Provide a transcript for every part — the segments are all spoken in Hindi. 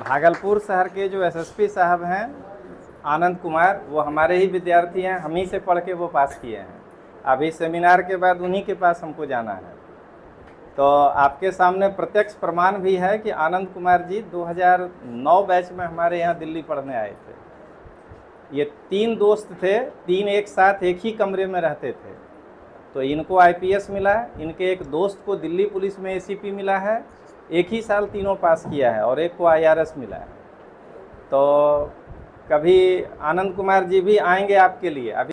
भागलपुर शहर के जो एसएसपी साहब हैं आनंद कुमार, वो हमारे ही विद्यार्थी हैं, हम ही से पढ़ के वो पास किए हैं। अभी सेमिनार के बाद उन्हीं के पास हमको जाना है। तो आपके सामने प्रत्यक्ष प्रमाण भी है कि आनंद कुमार जी 2009 बैच में हमारे यहाँ दिल्ली पढ़ने आए थे। ये 3 दोस्त थे, 3 एक साथ एक ही कमरे में रहते थे। तो इनको आईपीएस मिला है, इनके एक दोस्त को दिल्ली पुलिस में एसीपी मिला है, एक ही साल तीनों पास किया है, और एक को आईआरएस मिला है। तो कभी आनंद कुमार जी भी आएंगे आपके लिए। अभी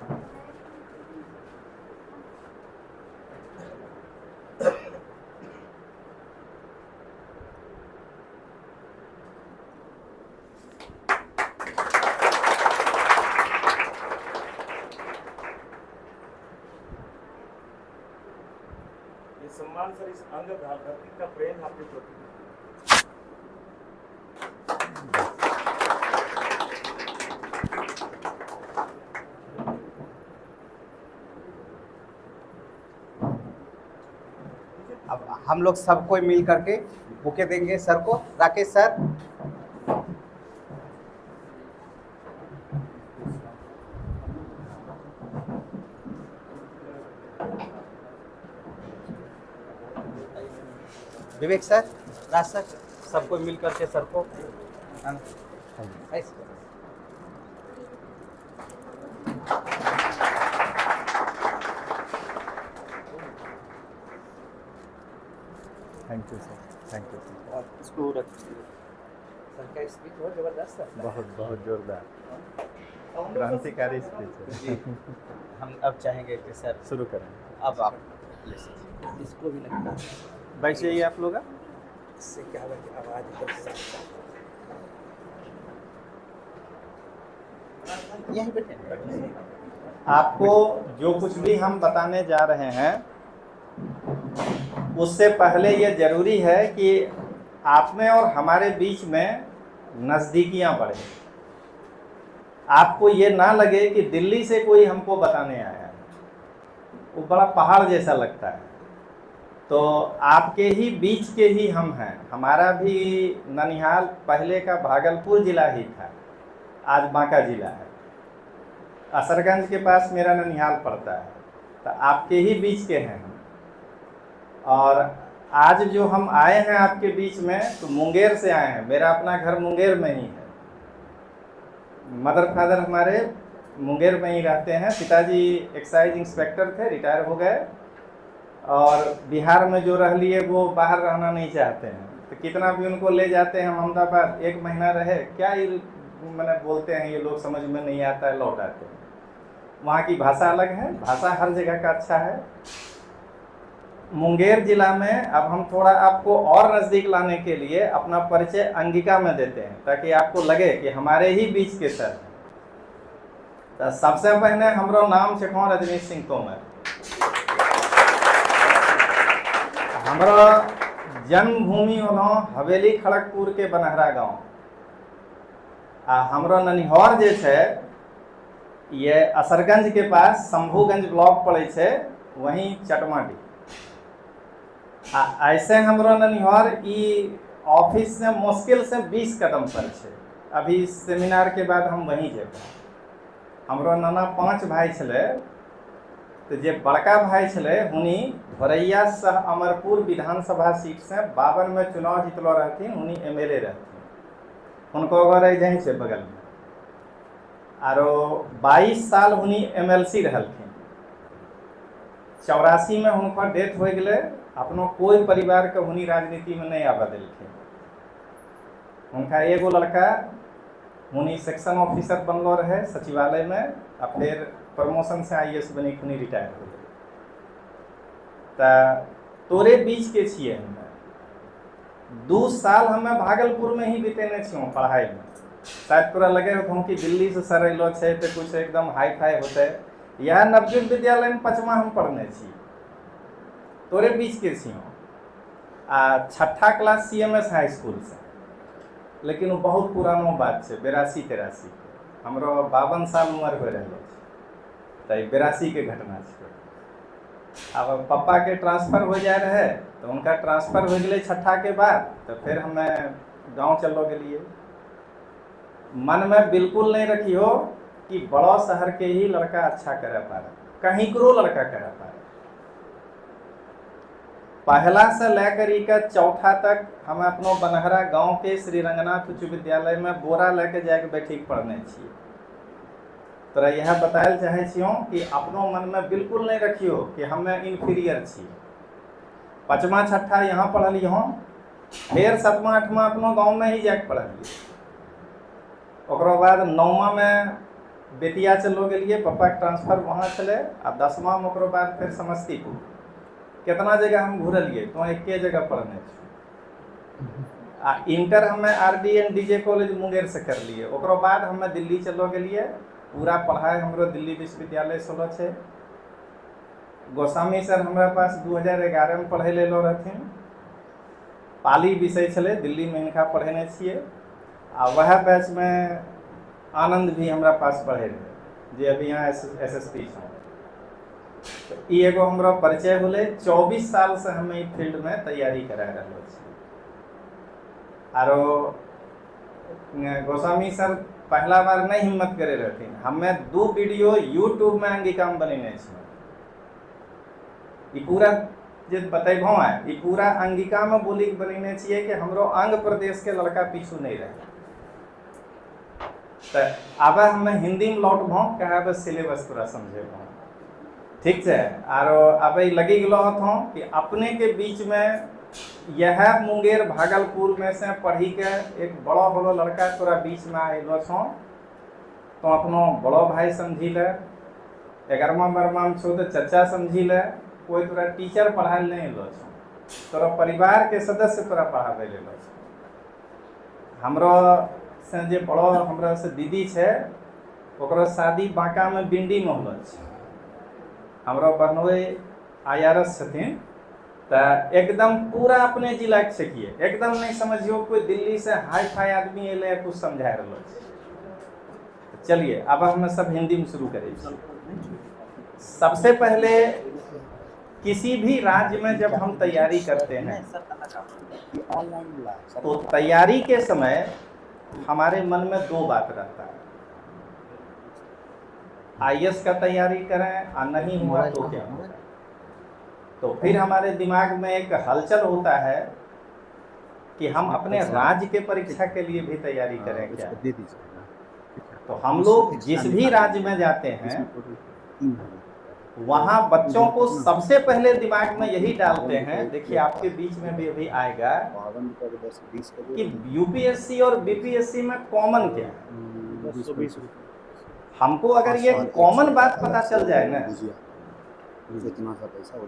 सम्मान सर, इस अंग धरती का प्रेम आपके प्रति। अब हम लोग सब कोई मिल करके बुके देंगे सर को। राकेश सर, विवेक सर, राज सर, सब कोई मिल करके सर को thank you sir, thank you sir. और इसको रखिए। सर का स्पीच बहुत जबरदस्त है, बहुत बहुत जोरदार क्रांतिकारी स्पीच है। हम अब चाहेंगे कि सर शुरू करें। अब आप इसको भी लगता है, बैठ जाइए आप लोग। इससे क्या होगा कि आवाज़ एकदम साफ यहीं बैठे। आपको जो कुछ भी हम बताने जा रहे हैं उससे पहले ये जरूरी है कि आप में और हमारे बीच में नज़दीकियां बढ़े। आपको ये ना लगे कि दिल्ली से कोई हमको बताने आया है, वो बड़ा पहाड़ जैसा लगता है। तो आपके ही बीच के ही हम हैं। हमारा भी ननिहाल पहले का भागलपुर ज़िला ही था, आज बांका ज़िला है। असरगंज के पास मेरा ननिहाल पड़ता है। तो आपके ही बीच के हैं हम। और आज जो हम आए हैं आपके बीच में, तो मुंगेर से आए हैं। मेरा अपना घर मुंगेर में ही है। मदर फादर हमारे मुंगेर में ही रहते हैं। पिताजी एक्साइज इंस्पेक्टर थे, रिटायर हो गए, और बिहार में जो रह लिए वो बाहर रहना नहीं चाहते हैं। तो कितना भी उनको ले जाते हैं हम अहमदाबाद, 1 महीना रहे, क्या ही मैंने बोलते हैं ये लोग, समझ में नहीं आता है, लौट आते हैं। वहाँ की भाषा अलग है, भाषा हर जगह का अच्छा है। मुंगेर जिला में अब हम थोड़ा आपको और नज़दीक लाने के लिए अपना परिचय अंगिका में देते हैं, ताकि आपको लगे कि हमारे ही बीच के सर। तो सबसे पहले हमारा नाम छे रजनीश सिंह तोमर। हमारा जन्मभूमि होना हवेली खड़गपुर के बनहरा गांव। हमारा ननिहाल जे छे ये असरगंज के पास शंभूगंज ब्लॉक पड़े छे, वहीं चटमाटी। ऐसे हमारा ननिहाल ई ऑफिस से मुश्किल से 20 कदम पर छे। अभी सेमिनार के बाद हम वहीं जेबे। हमारा नाना 5 भाई छले। तो जे बड़का भाई छले हुनी भरैया सह अमरपुर विधानसभा सीट से 52 में चुनाव जीतलो रहथिन। हुनी एमएलए रहथिन। उनको घर यहीं से बगल में। आरो 22 साल हुनी एमएलसी रहलखिन। 84 में हुनकर डेथ हो गए। अपनो कोई परिवार के हुनी राजनीति में नहीं आवा दिलखिन। उनका एगो लड़का हुनी सेक्शन ऑफिसर बनलो रहे सचिवालय में, और फिर प्रमोशन से आईएएस बनी, खुनी रिटायर हो गए। तोरे बीच के छिए हमें 2 साल हमें भागलपुर में ही बितेने छियो पढ़ाई में। शायद तोरा लगे हो कि दिल्ली से सर अलो छे तो कुछ एकदम हाई फाई होते। यह नवयुग विद्यालय में 5वां हम पढ़ने छी, तोरे बीच के छियो। आ 6ठा क्लास सीएमएस हाई स्कूल से, लेकिन वो बहुत पुरानो बात है, 82-83। हमरो 52 साल उम्र हो रहे। तो 82 के घटना है। अब पापा के ट्रांसफ़र हो जाए रहे, तो उनका ट्रांसफ़र हो गए 6ठा के बाद। तो फिर हमें गांव चलो के लिए, मन में बिल्कुल नहीं रखी हो कि बड़ो शहर के ही लड़का अच्छा करे पाए, कहीं करो लड़का करे पाए। पहला से लेकर इका चौथा तक हम अपनो बनहरा गांव के श्री रंगनाथ उच्च विद्यालय में बोरा लेके जाके बैठी पढ़ने छिए। तोरा यह बतायल चाहे छियों कि अपनो मन में बिल्कुल नहीं रखियो कि हमें इन्फीरियर छी। पाँचवा छठा यहाँ पढ़लिए हों, फिर सातवां आठवां अपनो गांव में ही जाके पढ़लिए। ओकरो बाद 9वां में बेतिया चलो गेलिए, पापा के ट्रांसफर वहाँ चले, आ 10वां में ओकरो बाद फिर समस्तीपुर। कितना जगह हम घूरलिए, तो एके जगह पढ़ने आ इंटर हमें RDN DJ कॉलेज मुंगेर से कर लिए। ओकरो बाद हमें दिल्ली चलो गेलिए, पूरा पढ़ाई हमरो दिल्ली विश्वविद्यालय से होलो छे। गोस्वामी सर हमरा पास 2011 में पढ़े ले लो रहथिन। पाली विषय छले, दिल्ली में इनका पढ़ेने छिए। आ वह बैच में आनंद भी हमरा पास पढ़े रहे, जे अभी यहाँ SSP छो। तो ई एगो हमरा परिचय होले। 24 साल से हमें ई फील्ड में तैयारी करा रहलो छी। आरो गोस्वामी सर पहला बार नहीं हिम्मत करे रहथिन, हमें 2 वीडियो YouTube में अंगिका में बनेने छी। ई पूरा जे बतेबो है, ई पूरा अंगिका में बोली के बनेने छिए कि हमरो अंग प्रदेश के लड़का पीछू नहीं रहे। तो अब हमें हिंदी में लौटबो, कहे सिलेबस पूरा समझेबो, ठीक है। आरो अब लगी गलो हथों कि अपने के बीच में यह मुंगेर भागलपुर में से पढ़ी के एक बड़ो बड़ो लड़का तोरा बीच में आइलो छो, तो अपनो बड़ो भाई समझी ले। 11वां 12वां में छो तो चचा समझी ले। कोई तोरा टीचर पढ़ाए नहीं लो छो, तोरा परिवार के सदस्य तोरा पढ़ावे ले लो छो। हमरो से जे बड़ो हमरा से दीदी छे, ओकरो शादी बांका में बिंडी में होलो छे। हमरो बहनोई IRS छथिन, तो एकदम पूरा अपने जिला के छकिए, एकदम नहीं समझियो कोई दिल्ली से हाई फाई आदमी एले कुछ समझा रहलो छे। चलिए अब हम सब हिंदी में शुरू करें। सबसे पहले किसी भी राज्य में जब हम तैयारी करते हैं, तो तैयारी के समय हमारे मन में 2 बात रहता है। IAS का तैयारी करें और नहीं हुआ तो क्या होगा। तो फिर हमारे दिमाग में एक हलचल होता है कि हम अपने राज्य के परीक्षा के लिए भी तैयारी करें क्या। तो हम लोग जिस भी राज्य में जाते हैं, वहाँ बच्चों को सबसे पहले दिमाग में यही डालते हैं, देखिए आपके बीच में भी अभी आएगा कि UPSC और BPSC में कॉमन क्या है। हमको अगर ये कॉमन बात पता चल जाए ना,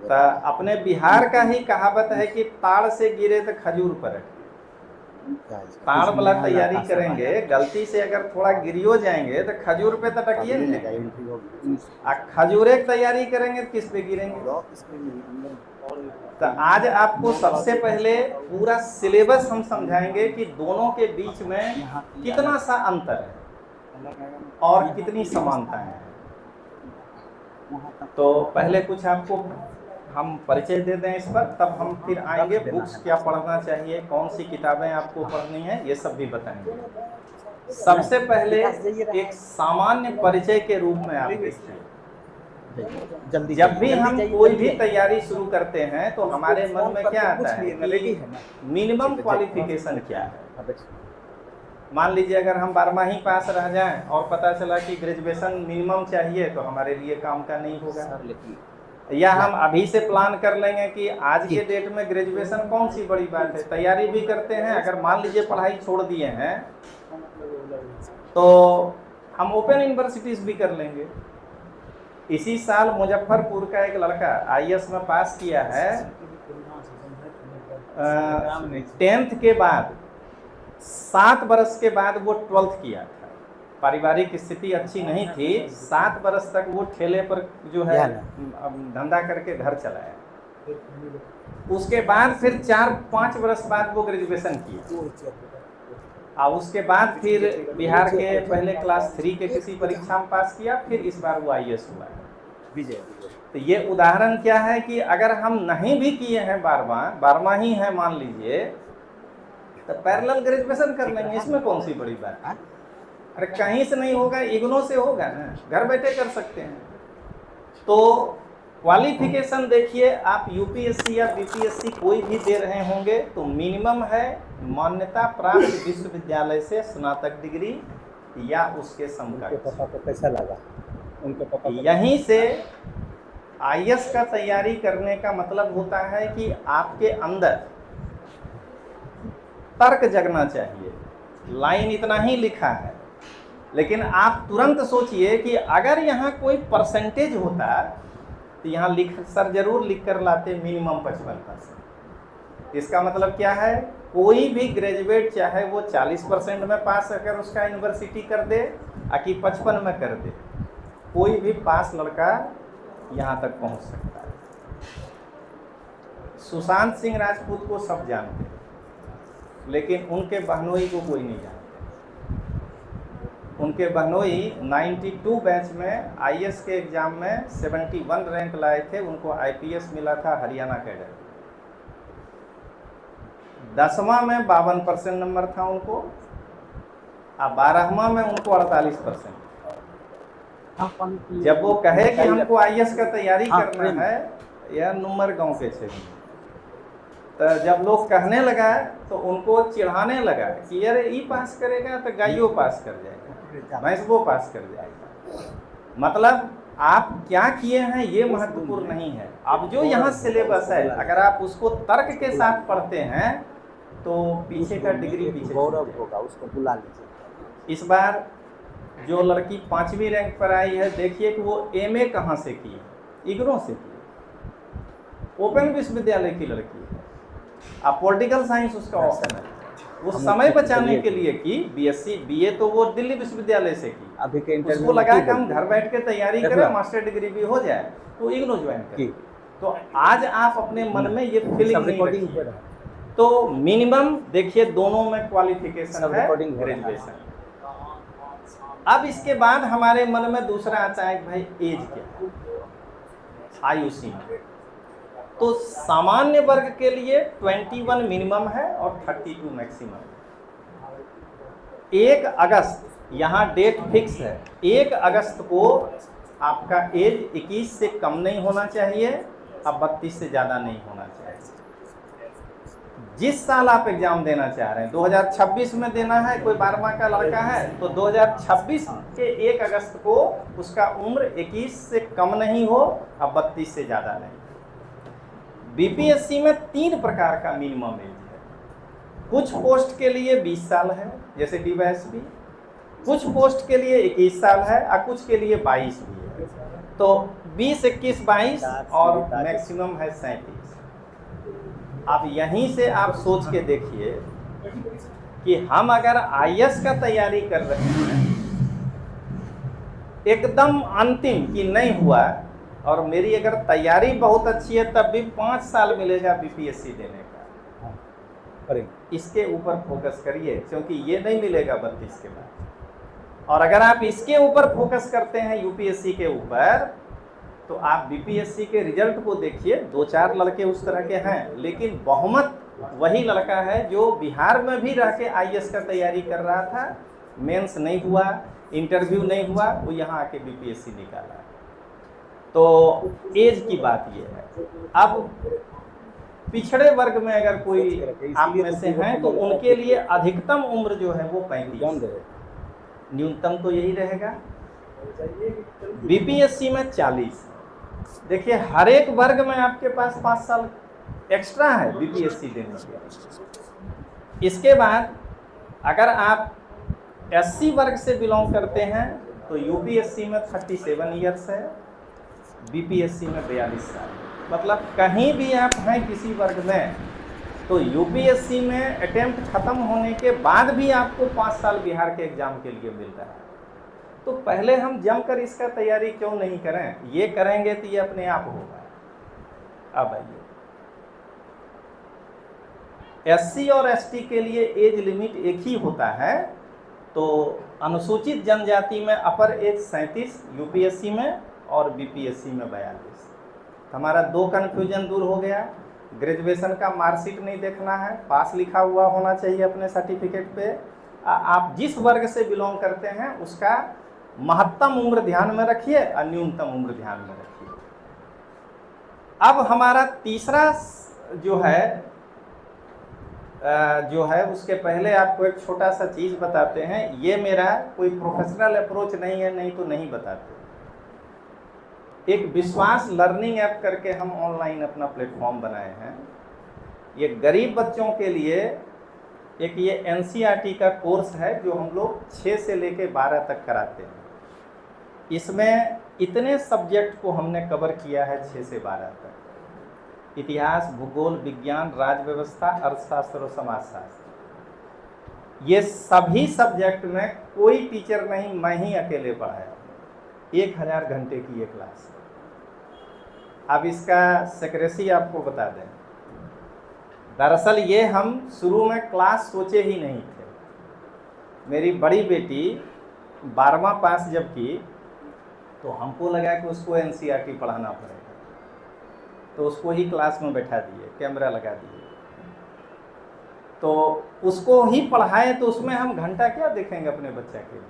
तो अपने बिहार का ही कहावत है कि ताड़ से गिरे तो खजूर पर। ताड़ वाला तैयारी करेंगे, गलती से अगर थोड़ा गिरियो जाएंगे तो खजूर पे तो टकिए नहीं। खजूरे की तैयारी करेंगे तो किस पे गिरेंगे। तो आज आपको सबसे पहले पूरा सिलेबस हम समझाएंगे कि दोनों के बीच में कितना सा अंतर है और कितनी समानता है। तो पहले कुछ आपको हम परिचय दे दें इस पर, तब हम फिर आएंगे बुक्स क्या पढ़ना चाहिए, कौन सी किताबें आपको पढ़नी है, ये सब भी बताएंगे। सबसे पहले एक सामान्य परिचय के रूप में आप देखिए, जब भी हम कोई भी तैयारी शुरू करते हैं तो हमारे मन में क्या आता है कि मिनिमम क्वालिफिकेशन क्या है। मान लीजिए अगर हम 12वां ही पास रह जाएं और पता चला कि ग्रेजुएशन मिनिमम चाहिए, तो हमारे लिए काम का नहीं होगा। या हम अभी से प्लान कर लेंगे कि आज के डेट में ग्रेजुएशन कौन सी बड़ी बात है, तैयारी भी करते हैं। अगर मान लीजिए पढ़ाई छोड़ दिए हैं तो हम ओपन यूनिवर्सिटीज भी कर लेंगे। इसी साल मुजफ्फरपुर का एक लड़का IAS में पास किया है, 10th के बाद 7 बरस के बाद वो 12th किया था। पारिवारिक स्थिति अच्छी नहीं थी, 7 बरस तक वो ठेले पर जो है धंधा करके घर चलाया। उसके बाद फिर 4-5 बरस बाद वो ग्रेजुएशन किया, और उसके बाद फिर बिहार के पहले क्लास 3 के किसी परीक्षा में पास किया, फिर इस बार वो IAS हुआ है। तो ये उदाहरण क्या है कि अगर हम नहीं भी किए हैं 12वां ही है मान लीजिए, तो पैरेलल ग्रेजुएशन कर लेंगे, इसमें कौन सी बड़ी बात है। अरे कहीं से नहीं होगा, इग्नो से होगा ना, घर बैठे कर सकते हैं। तो क्वालिफिकेशन देखिए, आप यूपीएससी या बीपीएससी कोई भी दे रहे होंगे तो मिनिमम है मान्यता प्राप्त विश्वविद्यालय से स्नातक डिग्री या उसके समकक्ष। पापा को कैसा लगा उनके पापा को? यहीं से आईएएस का तैयारी करने का मतलब होता है कि आपके अंदर तर्क जगना चाहिए। लाइन इतना ही लिखा है, लेकिन आप तुरंत सोचिए कि अगर यहाँ कोई परसेंटेज होता तो यहाँ सर जरूर लिख कर लाते मिनिमम 55%। इसका मतलब क्या है, कोई भी ग्रेजुएट चाहे वो 40% में पास अगर उसका यूनिवर्सिटी कर दे कि 55 में कर दे, कोई भी पास लड़का यहाँ तक पहुँच सकता है। सुशांत सिंह राजपूत को सब जानते हैं, लेकिन उनके बहनोई को कोई नहीं जानता। उनके बहनोई 92 बैच में आईएएस के एग्जाम में 71 रैंक लाए थे, उनको आईपीएस मिला था हरियाणा कैडर। 10वां में 52% नंबर था उनको, और 12वां में उनको 48%। जब वो कहे कि हमको आईएएस का तैयारी करना है, यह नुमर गांव के थे, तो जब लोग कहने लगा तो उनको चिढ़ाने लगा कि यार ई पास करेगा तो गाइयो पास कर जाएगा, भैंस वो पास कर जाएगा। मतलब आप क्या किए हैं ये महत्वपूर्ण नहीं है। अब जो यहाँ सिलेबस है, अगर आप उसको तर्क के साथ पढ़ते हैं तो पीछे का डिग्री पीछे गौरव होगा, उसको बुला लीजिए। इस बार जो लड़की 5वीं रैंक पर आई है, देखिए कि वो एमए कहाँ से की, इग्नो से की, ओपन विश्वविद्यालय की लड़की है। अब पॉलिटिकल साइंस उसका ऑप्शन है, वो समय बचाने के लिए की। बीएससी बीए तो वो दिल्ली विश्वविद्यालय से की। अभी के इंटरव्यू उसको लगा कि हम घर बैठ के तैयारी करें, मास्टर डिग्री भी हो जाए, तो इग्नो ज्वाइन करें। तो आज आप अपने मन में ये फीलिंग नहीं रखिए। तो मिनिमम देखिए दोनों में क्वालिफिकेशन है ग्रेजुएशन। अब इसके बाद हमारे मन में दूसरा आता है कि भाई एज क्या, आयु सीमा। तो सामान्य वर्ग के लिए 21 मिनिमम है और 32 मैक्सिमम। 1 अगस्त यहाँ डेट फिक्स है, 1 अगस्त को आपका एज 21 से कम नहीं होना चाहिए, अब 32 से ज़्यादा नहीं होना चाहिए। जिस साल आप एग्जाम देना चाह रहे हैं, 2026 में देना है, कोई 12वां का लड़का है तो 2026 के 1 अगस्त को उसका उम्र 21 से कम नहीं हो, अब 32 से ज़्यादा नहीं। बीपीएससी में 3 प्रकार का मिनिमम एज है। कुछ पोस्ट के लिए 20 साल है, जैसे डीवाईएसपी, कुछ पोस्ट के लिए 21 साल है और कुछ के लिए 22 भी है। तो 20, 21, 22 और मैक्सिमम है 37। अब यहीं से आप सोच के देखिए कि हम अगर आईएएस का तैयारी कर रहे हैं, एकदम अंतिम कि नहीं हुआ और मेरी अगर तैयारी बहुत अच्छी है, तब भी 5 साल मिलेगा बीपीएससी देने का। इसके ऊपर फोकस करिए, क्योंकि ये नहीं मिलेगा 32 के बाद। और अगर आप इसके ऊपर फोकस करते हैं यूपीएससी के ऊपर, तो आप बीपीएससी के रिजल्ट को देखिए। 2-4 लड़के उस तरह के हैं, लेकिन बहुमत वही लड़का है जो बिहार में भी रह के आईएएस का तैयारी कर रहा था, मेंस नहीं हुआ, इंटरव्यू नहीं हुआ, वो यहाँ आके बीपीएससी निकाला। तो एज की बात ये है। अब पिछड़े वर्ग में अगर कोई आप में से हैं तो उनके लिए अधिकतम उम्र जो है वो 35, न्यूनतम तो यही रहेगा। बीपीएससी में 40। देखिए हर एक वर्ग में आपके पास 5 साल एक्स्ट्रा है बीपीएससी देने के। इसके बाद अगर आप एससी वर्ग से बिलोंग करते हैं तो यूपीएससी में 37 ईयर्स है, बीपीएससी में 42 साल। मतलब कहीं भी आप हैं किसी वर्ग में, तो यूपीएससी में अटेम्प्ट खत्म होने के बाद भी आपको 5 साल बिहार के एग्जाम के लिए मिल रहा है। तो पहले हम जमकर इसका तैयारी क्यों नहीं करें? ये करेंगे तो ये अपने आप होगा। अब आइए, एससी और एसटी के लिए एज लिमिट एक ही होता है। तो अनुसूचित जनजाति में अपर एज 37 यूपीएससी में और बीपीएससी में 42। हमारा 2 कन्फ्यूजन दूर हो गया। ग्रेजुएशन का मार्कशीट नहीं देखना है, पास लिखा हुआ होना चाहिए अपने सर्टिफिकेट पे। आप जिस वर्ग से बिलोंग करते हैं उसका महत्तम उम्र ध्यान में रखिए और न्यूनतम उम्र ध्यान में रखिए। अब हमारा तीसरा जो है उसके पहले आपको एक छोटा सा चीज़ बताते हैं। ये मेरा कोई प्रोफेशनल अप्रोच नहीं है, नहीं तो नहीं बताते। एक विश्वास लर्निंग ऐप करके हम ऑनलाइन अपना प्लेटफॉर्म बनाए हैं। ये गरीब बच्चों के लिए एक ये NCERT का कोर्स है जो हम लोग 6 से लेके 12 तक कराते हैं। इसमें इतने सब्जेक्ट को हमने कवर किया है 6 से 12 तक: इतिहास, भूगोल, विज्ञान, राज्य व्यवस्था, अर्थशास्त्र और समाजशास्त्र। ये सभी सब्जेक्ट में कोई टीचर नहीं, मैं ही अकेले पढ़ाया। 1000 घंटे की ये क्लास। अब इसका सेक्रेसी आपको बता दें। दरअसल ये हम शुरू में क्लास सोचे ही नहीं थे। मेरी बड़ी बेटी 12वां पास जब की तो हमको लगा कि उसको NCERT पढ़ाना पड़ेगा, तो उसको ही क्लास में बैठा दिए, कैमरा लगा दिए, तो उसको ही पढ़ाएं। तो उसमें हम घंटा क्या देखेंगे अपने बच्चे के लिए।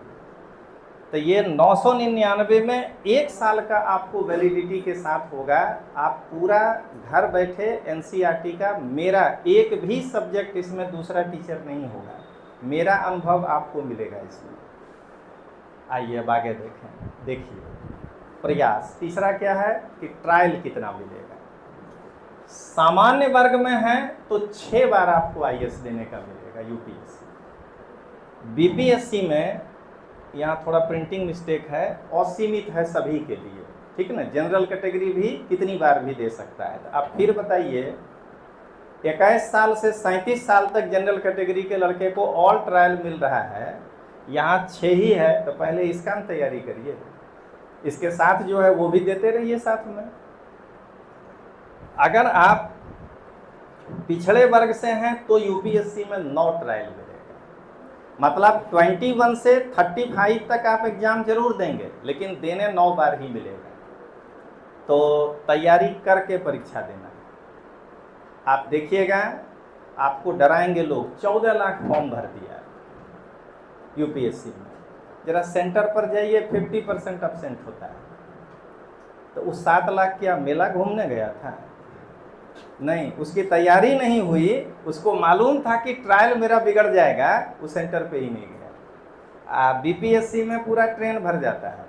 तो ये 999 में 1 साल का आपको वैलिडिटी के साथ होगा। आप पूरा घर बैठे NCERT का, मेरा एक भी सब्जेक्ट इसमें दूसरा टीचर नहीं होगा, मेरा अनुभव आपको मिलेगा इसमें। आइए अब आगे देखें। देखिए प्रयास तीसरा क्या है कि ट्रायल कितना मिलेगा। सामान्य वर्ग में है तो 6 बार आपको IAS देने का मिलेगा UPSC। BPSC में यहाँ थोड़ा प्रिंटिंग मिस्टेक है, असीमित है सभी के लिए, ठीक है ना। जनरल कैटेगरी भी कितनी बार भी दे सकता है। आप फिर बताइए, 21 साल से 37 साल तक जनरल कैटेगरी के लड़के को ऑल ट्रायल मिल रहा है, यहाँ 6 ही है, तो पहले इसका तैयारी करिए। इसके साथ जो है वो भी देते रहिए साथ में। अगर आप पिछड़े वर्ग से हैं तो UPSC में 9 ट्रायल मिलेगा। मतलब 21 से 35 तक आप एग्जाम जरूर देंगे, लेकिन देने 9 बार ही मिलेगा। तो तैयारी करके परीक्षा देना। आप देखिएगा, आपको डराएंगे लोग। 14 लाख फॉर्म भर दिया UPSC में। जरा सेंटर पर जाइए, 50% एब्सेंट होता है। तो उस 7 लाख क्या मेला घूमने गया था? नहीं, उसकी तैयारी नहीं हुई। उसको मालूम था कि ट्रायल मेरा बिगड़ जाएगा, उस सेंटर पे ही नहीं गया। BPSC में पूरा ट्रेन भर जाता है।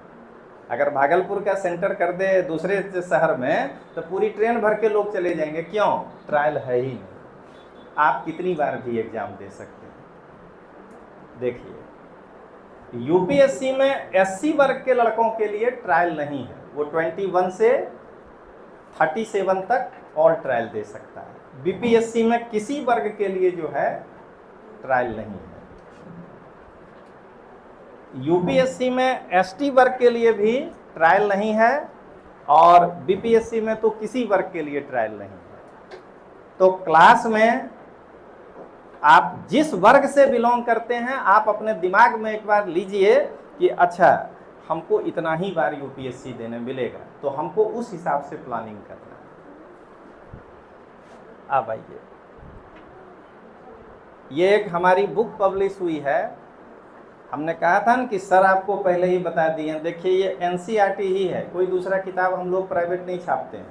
अगर भागलपुर का सेंटर कर दे दूसरे शहर में तो पूरी ट्रेन भर के लोग चले जाएंगे। क्यों? ट्रायल है ही नहीं। आप कितनी बार भी एग्जाम दे सकते हैं। देखिए UPSC में SC वर्ग के लड़कों के लिए ट्रायल नहीं है। वो 21 से 37 तक ऑल ट्रायल दे सकता है। BPSC में किसी वर्ग के लिए जो है ट्रायल नहीं है। UPSC में ST वर्ग के लिए भी ट्रायल नहीं है, और BPSC में तो किसी वर्ग के लिए ट्रायल नहीं है। तो क्लास में आप जिस वर्ग से बिलोंग करते हैं, आप अपने दिमाग में एक बार लीजिए कि अच्छा हमको इतना ही बार UPSC देने मिलेगा, तो हमको उस हिसाब से प्लानिंग करना है। अब आइए, ये एक हमारी बुक पब्लिश हुई है। हमने कहा था ना कि सर आपको पहले ही बता दिए। देखिए ये NCERT ही है, कोई दूसरा किताब हम लोग प्राइवेट नहीं छापते हैं।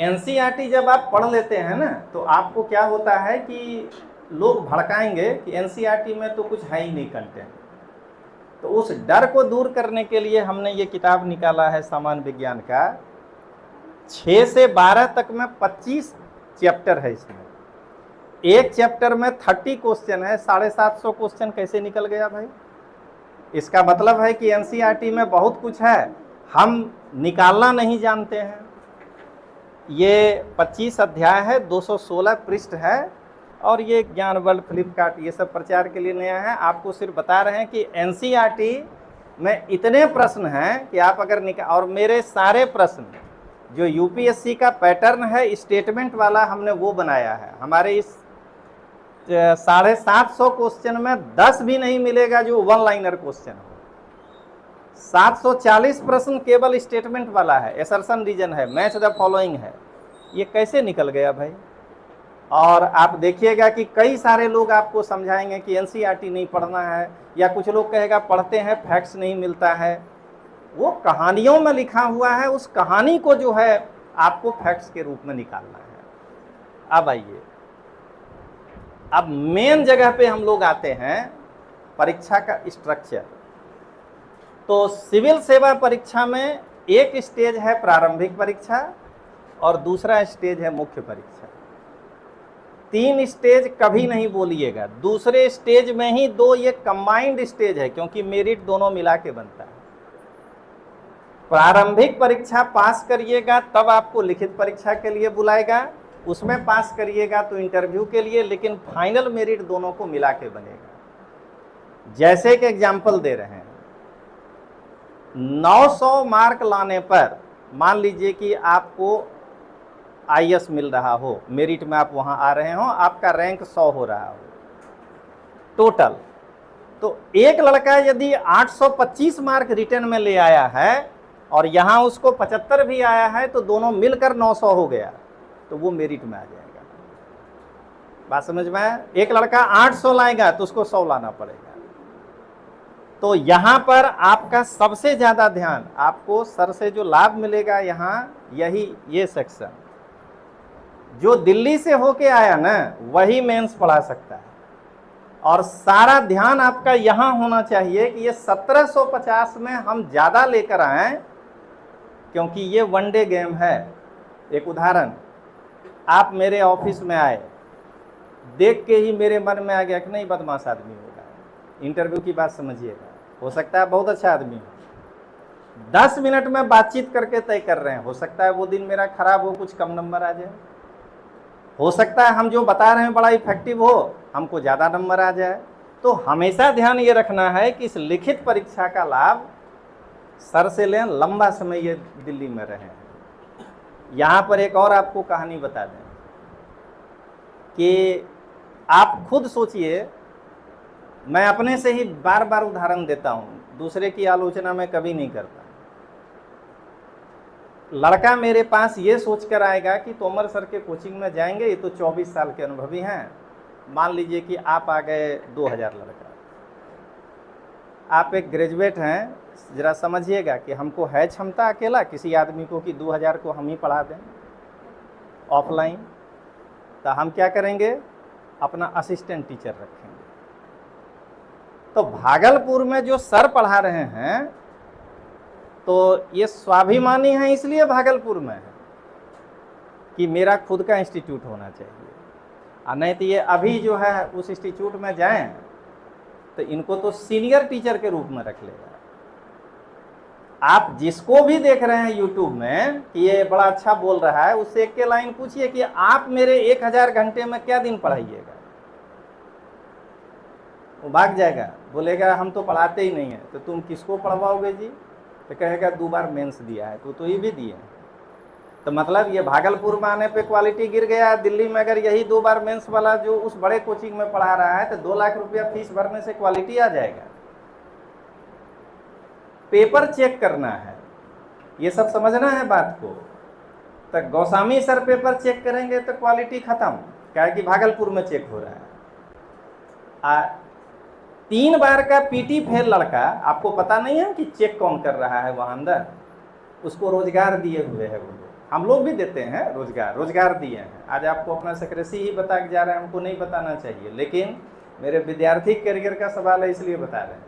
NCERT जब आप पढ़ लेते हैं ना, तो आपको क्या होता है कि लोग भड़काएंगे कि NCERT में तो कुछ है ही नहीं कंटेंट। तो उस डर को दूर करने के लिए हमने ये किताब निकाला है सामान्य विज्ञान का। 6 से 12 तक में 25 चैप्टर है इसमें। एक चैप्टर में 30 क्वेश्चन है। 750 क्वेश्चन कैसे निकल गया भाई? इसका मतलब है कि NCERT में बहुत कुछ है, हम निकालना नहीं जानते हैं। ये 25 अध्याय है, 216 पृष्ठ है, और ये ज्ञान वर्ल्ड, फ्लिपकार्ट, ये सब प्रचार के लिए नया है। आपको सिर्फ बता रहे हैं कि NCERT में इतने प्रश्न हैं कि आप अगर और मेरे सारे प्रश्न जो UPSC का पैटर्न है स्टेटमेंट वाला, हमने वो बनाया है। हमारे इस 750 क्वेश्चन में 10 भी नहीं मिलेगा जो 1 लाइनर क्वेश्चन हो। 740 प्रश्न केवल स्टेटमेंट वाला है, एसर्शन रीजन है, मैच द फॉलोइंग है। ये कैसे निकल गया भाई? और आप देखिएगा कि कई सारे लोग आपको समझाएंगे कि एनसीईआरटी नहीं पढ़ना है, या कुछ लोग कहेगा पढ़ते हैं फैक्ट्स नहीं मिलता है। वो कहानियों में लिखा हुआ है, उस कहानी को जो है आपको फैक्ट्स के रूप में निकालना है। अब आइए, अब मेन जगह पे हम लोग आते हैं, परीक्षा का स्ट्रक्चर। तो सिविल सेवा परीक्षा में एक स्टेज है प्रारंभिक परीक्षा और दूसरा स्टेज है मुख्य परीक्षा। 3 स्टेज कभी नहीं बोलिएगा, दूसरे स्टेज में ही 2 ये कंबाइंड स्टेज है, क्योंकि मेरिट दोनों मिला के बनता है। प्रारंभिक परीक्षा पास करिएगा तब आपको लिखित परीक्षा के लिए बुलाएगा, उसमें पास करिएगा तो इंटरव्यू के लिए, लेकिन फाइनल मेरिट दोनों को मिला के बनेगा। जैसे एक एग्जाम्पल दे रहे हैं, 900 मार्क लाने पर मान लीजिए कि आपको आईएएस मिल रहा हो, मेरिट में आप वहां आ रहे हो, आपका रैंक 100 हो रहा हो टोटल, तो एक लड़का यदि 825 मार्क रिटर्न में ले आया है और यहां उसको 75 भी आया है, तो दोनों मिलकर 900 हो गया, तो वो मेरिट में आ जाएगा। बात समझ में आया? एक लड़का 800 लाएगा तो उसको 100 लाना पड़ेगा। तो यहां पर आपका सबसे ज्यादा ध्यान, आपको सर से जो लाभ मिलेगा यहां, यही ये सेक्शन, जो दिल्ली से होके आया ना वही मेंस पढ़ा सकता है, और सारा ध्यान आपका यहां होना चाहिए कि ये 1750 में हम ज्यादा लेकर आए, क्योंकि ये वनडे गेम है। एक उदाहरण, आप मेरे ऑफिस में आए, देख के ही मेरे मन में आ गया कि नहीं बदमाश आदमी होगा, इंटरव्यू की बात समझिएगा, हो सकता है बहुत अच्छा आदमी हो, 10 मिनट में बातचीत करके तय कर रहे हैं, हो सकता है वो दिन मेरा खराब हो, कुछ कम नंबर आ जाए, हो सकता है हम जो बता रहे हैं बड़ा इफेक्टिव हो, हमको ज़्यादा नंबर आ जाए। तो हमेशा ध्यान ये रखना है कि इस लिखित परीक्षा का लाभ सर से लें, लंबा समय ये दिल्ली में रहें। यहाँ पर एक और आपको कहानी बता दें कि आप खुद सोचिए, मैं अपने से ही बार बार उदाहरण देता हूँ, दूसरे की आलोचना मैं कभी नहीं करता। लड़का मेरे पास ये सोचकर आएगा कि तोमर सर के कोचिंग में जाएंगे, ये तो 24 साल के अनुभवी हैं। मान लीजिए कि आप आ गए 2000 लड़का, आप एक ग्रेजुएट हैं, जरा समझिएगा कि हमको है क्षमता अकेला किसी आदमी को कि 2000 को हम ही पढ़ा दें ऑफलाइन, तो हम क्या करेंगे, अपना असिस्टेंट टीचर रखेंगे। तो भागलपुर में जो सर पढ़ा रहे हैं, तो ये स्वाभिमानी है इसलिए भागलपुर में है कि मेरा खुद का इंस्टीट्यूट होना चाहिए, और नहीं तो ये अभी जो है उस इंस्टीट्यूट में जाएं तो इनको तो सीनियर टीचर के रूप में रख लेगा। आप जिसको भी देख रहे हैं यूट्यूब में कि ये बड़ा अच्छा बोल रहा है, उससे एक के लाइन पूछिए कि आप मेरे 1000 घंटे में क्या दिन पढ़ाइएगा, वो भाग जाएगा, बोलेगा हम तो पढ़ाते ही नहीं है। तो तुम किसको पढ़वाओगे जी? तो कहेगा 2 बार मेंस दिया है, तो ये भी दिए। तो मतलब ये भागलपुर में आने पे क्वालिटी गिर गया, दिल्ली में अगर यही 2 बार मेंस वाला जो उस बड़े कोचिंग में पढ़ा रहा है, तो 2 लाख रुपया फीस भरने से क्वालिटी आ जाएगा। पेपर चेक करना है, ये सब समझना है बात को। तो गोस्वामी सर पेपर चेक करेंगे तो क्वालिटी खत्म, क्या कि भागलपुर में चेक हो रहा है। 3 बार का पीटी फेल लड़का, आपको पता नहीं है कि चेक कौन कर रहा है वहां अंदर, उसको रोजगार दिए हुए है वो लोग। हम लोग भी देते हैं रोजगार दिए हैं। आज आपको अपना सेक्रेसी ही बता के जा रहे हैं, हमको नहीं बताना चाहिए, लेकिन मेरे विद्यार्थी करियर का सवाल है इसलिए बता रहे हैं।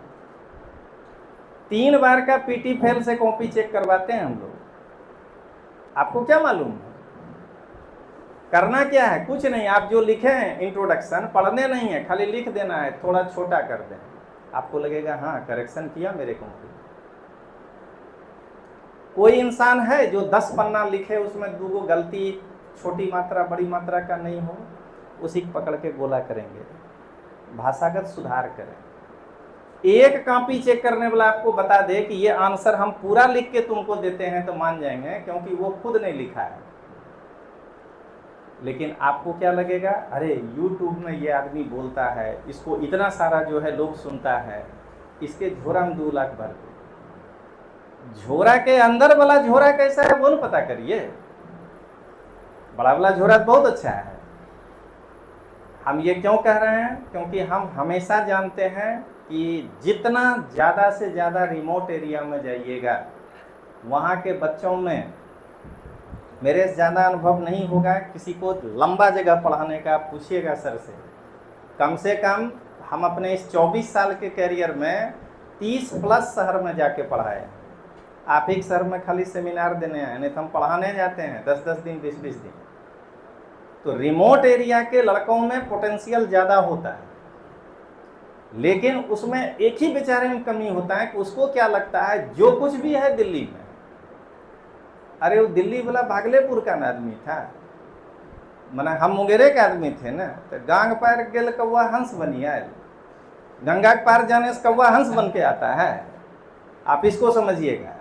3 बार का पीटी फेल से कॉपी चेक करवाते हैं हम लोग। आपको क्या मालूम है करना क्या है? कुछ नहीं, आप जो लिखे हैं इंट्रोडक्शन पढ़ने नहीं है, खाली लिख देना है, थोड़ा छोटा कर दें, आपको लगेगा हाँ करेक्शन किया मेरे कॉपी। कोई इंसान है जो 10 पन्ना लिखे, उसमें 2 गलती, छोटी मात्रा बड़ी मात्रा का नहीं हो, उसी को पकड़ के गोला करेंगे, भाषागत सुधार करें। एक कॉपी चेक करने वाला आपको बता दे कि ये आंसर हम पूरा लिख के तुमको देते हैं तो मान जाएंगे, क्योंकि वो खुद नहीं लिखा है। लेकिन आपको क्या लगेगा, अरे YouTube में ये आदमी बोलता है, इसको इतना सारा जो है लोग सुनता है, इसके झोरा में 2 लाख भर दो। झोरा के अंदर वाला झोरा कैसा है वो न पता करिए। बड़ा वाला झोरा बहुत अच्छा है। हम ये क्यों कह रहे हैं? क्योंकि हम हमेशा जानते हैं कि जितना ज़्यादा से ज़्यादा रिमोट एरिया में जाइएगा, वहाँ के बच्चों में मेरे से ज़्यादा अनुभव नहीं होगा। किसी को लंबा जगह पढ़ाने का पूछिएगा सर से कम हम अपने इस 24 साल के कैरियर में 30 प्लस शहर में जाके पढ़ाए। आप एक शहर में खाली सेमिनार देने आए, नहीं तो हम पढ़ाने जाते हैं 10-10 दिन 20-20 दिन। तो रिमोट एरिया के लड़कों में पोटेंशियल ज़्यादा होता है, लेकिन उसमें एक ही बेचारे में कमी होता है कि उसको क्या लगता है जो कुछ भी है दिल्ली में, अरे वो दिल्ली वाला भागलपुर का आदमी था, मना हम मुंगेरे के आदमी थे ना, तो गांग पार गेल कौआ हंस बनी आयल, गंगा के पार जाने से कौआ हंस बन के आता है। आप इसको समझिएगा।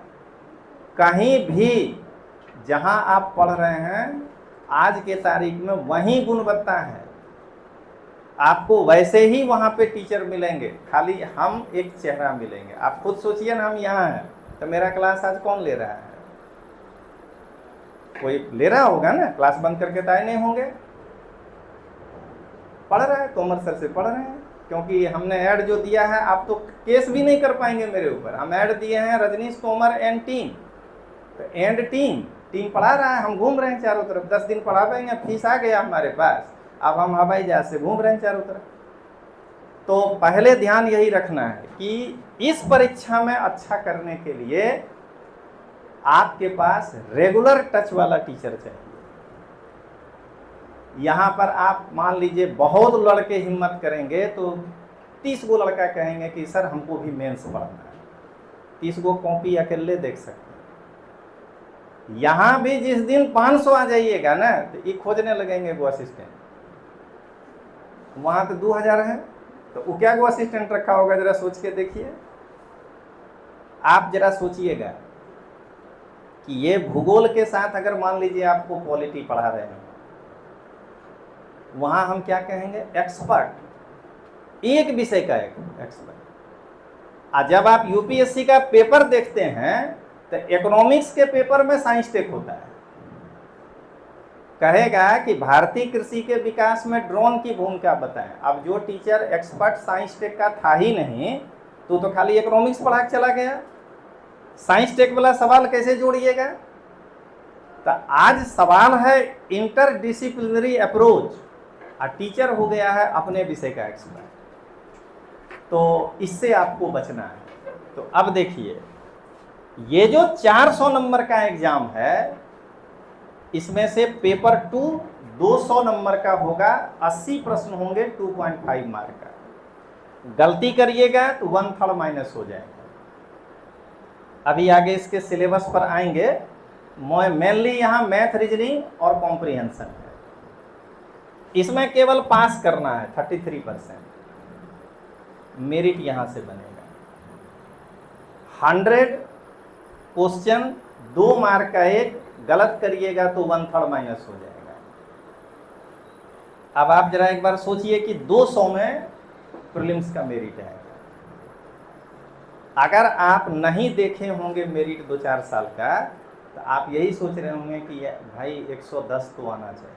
कहीं भी जहां आप पढ़ रहे हैं आज के तारीख में वही गुणवत्ता है, आपको वैसे ही वहां पे टीचर मिलेंगे, खाली हम एक चेहरा मिलेंगे। आप खुद सोचिए ना, हम यहाँ हैं तो मेरा क्लास आज कौन ले रहा है? कोई ले रहा होगा ना, क्लास बंद करके तो आए नहीं होंगे। पढ़ रहा है तोमर सर से पढ़ रहे हैं, क्योंकि हमने ऐड जो दिया है, आप तो केस भी नहीं कर पाएंगे मेरे ऊपर। हम ऐड दिए हैं रजनीश तोमर एंड टीम, तो एंड टीम पढ़ा रहा है, हम घूम रहे हैं चारों तरफ। 10 दिन पढ़ा पाएंगे, फीस आ गया हमारे पास, अब हम हवाई जहाज से घूम रहे हैं चारों तरफ। तो पहले ध्यान यही रखना है कि इस परीक्षा में अच्छा करने के लिए आपके पास रेगुलर टच वाला टीचर चाहिए। यहाँ पर आप मान लीजिए बहुत लड़के हिम्मत करेंगे तो 30 गो लड़का कहेंगे कि सर हमको भी मेंस पढ़ना है, 30 गो कॉपी अकेले देख सकते हैं। यहाँ भी जिस दिन 500 आ जाइएगा ना, तो ये खोजने लगेंगे वो असिस्टेंट। वहाँ तो 2000 है, तो वो क्या वो असिस्टेंट रखा होगा, जरा सोच के देखिए। आप जरा सोचिएगा कि ये भूगोल के साथ अगर मान लीजिए आपको पॉलिटी पढ़ा रहे हैं, वहां हम क्या कहेंगे? एक्सपर्ट, एक विषय का एक्सपर्ट। और जब आप यूपीएससी का पेपर देखते हैं तो इकोनॉमिक्स के पेपर में साइंस टेक होता है, कहेगा कि भारतीय कृषि के विकास में ड्रोन की भूमिका बताएं। अब जो टीचर एक्सपर्ट साइंस टेक का था ही नहीं, तो खाली इकोनॉमिक्स पढ़ा के चला गया, साइंस टेक वाला सवाल कैसे जोड़िएगा? तो आज सवाल है इंटरडिसिप्लिनरी अप्रोच, और टीचर हो गया है अपने विषय का एक्सपर्ट। तो इससे आपको बचना है। तो अब देखिए, ये जो 400 नंबर का एग्जाम है, इसमें से पेपर 2 200 नंबर का होगा, 80 प्रश्न होंगे 2.5 मार्क का। गलती करिएगा तो 1/3 माइनस हो जाएगा। अभी आगे इसके सिलेबस पर आएंगे। मेनली यहाँ मैथ, रीजनिंग और कॉम्प्रिहेंशन है। इसमें केवल पास करना है 33%, मेरिट यहाँ से बनेगा। 100 क्वेश्चन 2 मार्क का एक, गलत करिएगा तो 1/3 माइनस हो जाएगा। अब आप जरा एक बार सोचिए कि 200 में प्रीलिम्स का मेरिट है। अगर आप नहीं देखे होंगे मेरिट 2-4 साल का, तो आप यही सोच रहे होंगे कि भाई 110 तो आना चाहिए।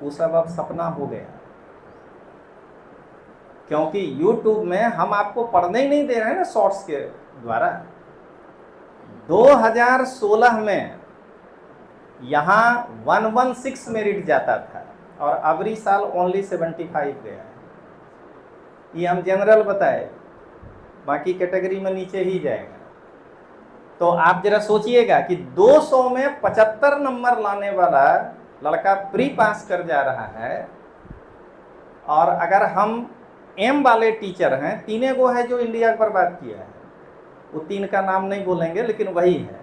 वो सब अब सपना हो गया, क्योंकि YouTube में हम आपको पढ़ने ही नहीं दे रहे हैं ना शॉर्ट्स के द्वारा। 2016 में यहाँ 116 मेरिट जाता था, और अगली साल ओनली 75 गया है। ये हम जनरल बताए, बाकी कैटेगरी में नीचे ही जाएगा। तो आप जरा सोचिएगा कि 200 में 75 नंबर लाने वाला लड़का प्री पास कर जा रहा है, और अगर हम एम वाले टीचर हैं, 3 गो है जो इंडिया पर बात किया है, वो 3 का नाम नहीं बोलेंगे लेकिन वही है,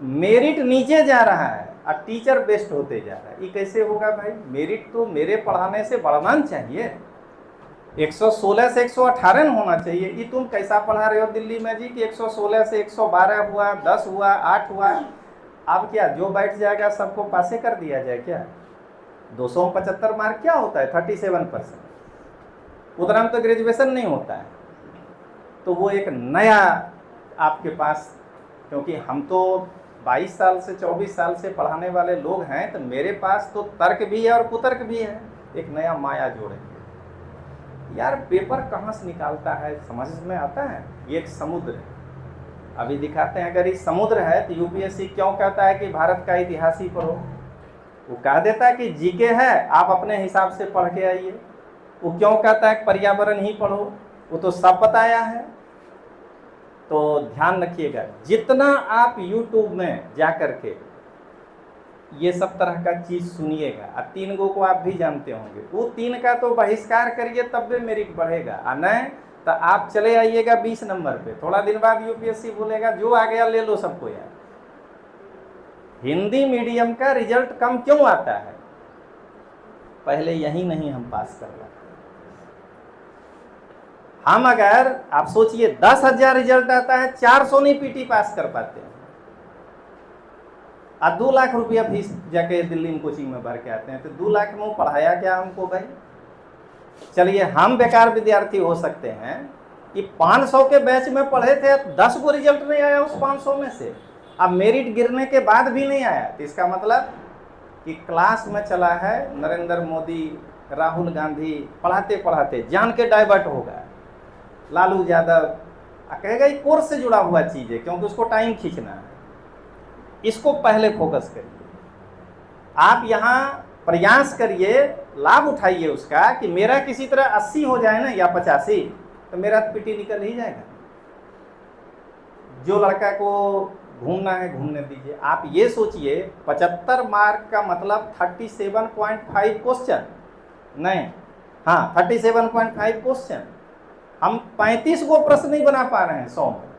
मेरिट नीचे जा रहा है और टीचर बेस्ट होते जा रहा है। ये कैसे होगा भाई? मेरिट तो मेरे पढ़ाने से बढ़ना चाहिए, 116 से 118 होना चाहिए। ये तुम कैसा पढ़ा रहे हो दिल्ली में जी कि 116 से 112 हुआ, 10 हुआ, 8 हुआ। अब क्या जो बैठ जाएगा सबको पासे कर दिया जाए क्या? 275 मार्क क्या होता है? 37%। उतना में तो ग्रेजुएशन नहीं होता है। तो वो एक नया आपके पास, क्योंकि हम तो 22 साल से 24 साल से पढ़ाने वाले लोग हैं, तो मेरे पास तो तर्क भी है और कुतर्क भी है। एक नया माया जोड़ेंगे। यार पेपर कहाँ से निकालता है, समझ में आता है? ये एक समुद्र है। अभी दिखाते हैं, अगर ये समुद्र है तो यूपीएससी क्यों कहता है कि भारत का इतिहास ही पढ़ो? वो कह देता है कि जीके है, आप अपने हिसाब से पढ़ के आइए। वो क्यों कहता है पर्यावरण ही पढ़ो? वो तो सब बताया है। तो ध्यान रखिएगा, जितना आप YouTube में जा करके ये सब तरह का चीज सुनिएगा, और 3 गो को आप भी जानते होंगे, वो 3 का तो बहिष्कार करिए, तब भी मेरिट बढ़ेगा। और नहीं तो आप चले आइएगा 20 नंबर पे। थोड़ा दिन बाद यूपीएससी बोलेगा जो आ गया ले लो सबको। यार हिंदी मीडियम का रिजल्ट कम क्यों आता है? पहले यही नहीं हम पास कर रहे। हम अगर आप सोचिए 10,000 रिजल्ट आता है, 400 नहीं पीटी पास कर पाते हैं, और 2 लाख रुपया फीस जाके दिल्ली में कोचिंग में भर के आते हैं। तो 2 लाख में पढ़ाया क्या हमको भाई? चलिए हम बेकार विद्यार्थी हो सकते हैं कि 500 के बैच में पढ़े थे, 10 को रिजल्ट नहीं आया उस 500 में से, अब मेरिट गिरने के बाद भी नहीं आया, तो इसका मतलब कि क्लास में चला है नरेंद्र मोदी, राहुल गांधी, पढ़ाते पढ़ाते जान के डाइवर्ट होगा लालू यादव, कहेगा ये कोर्स से जुड़ा हुआ चीज़ है, क्योंकि उसको टाइम खींचना है। इसको पहले फोकस करिए। आप यहाँ प्रयास करिए, लाभ उठाइए उसका, कि मेरा किसी तरह 80 हो जाए ना, या 85, तो मेरा पीटी निकल ही जाएगा। जो लड़का को घूमना है घूमने दीजिए। आप ये सोचिए 75 मार्क का मतलब 37.5 क्वेश्चन नहीं, हाँ 37.5 क्वेश्चन। हम 35 को प्रश्न नहीं बना पा रहे हैं 100 में।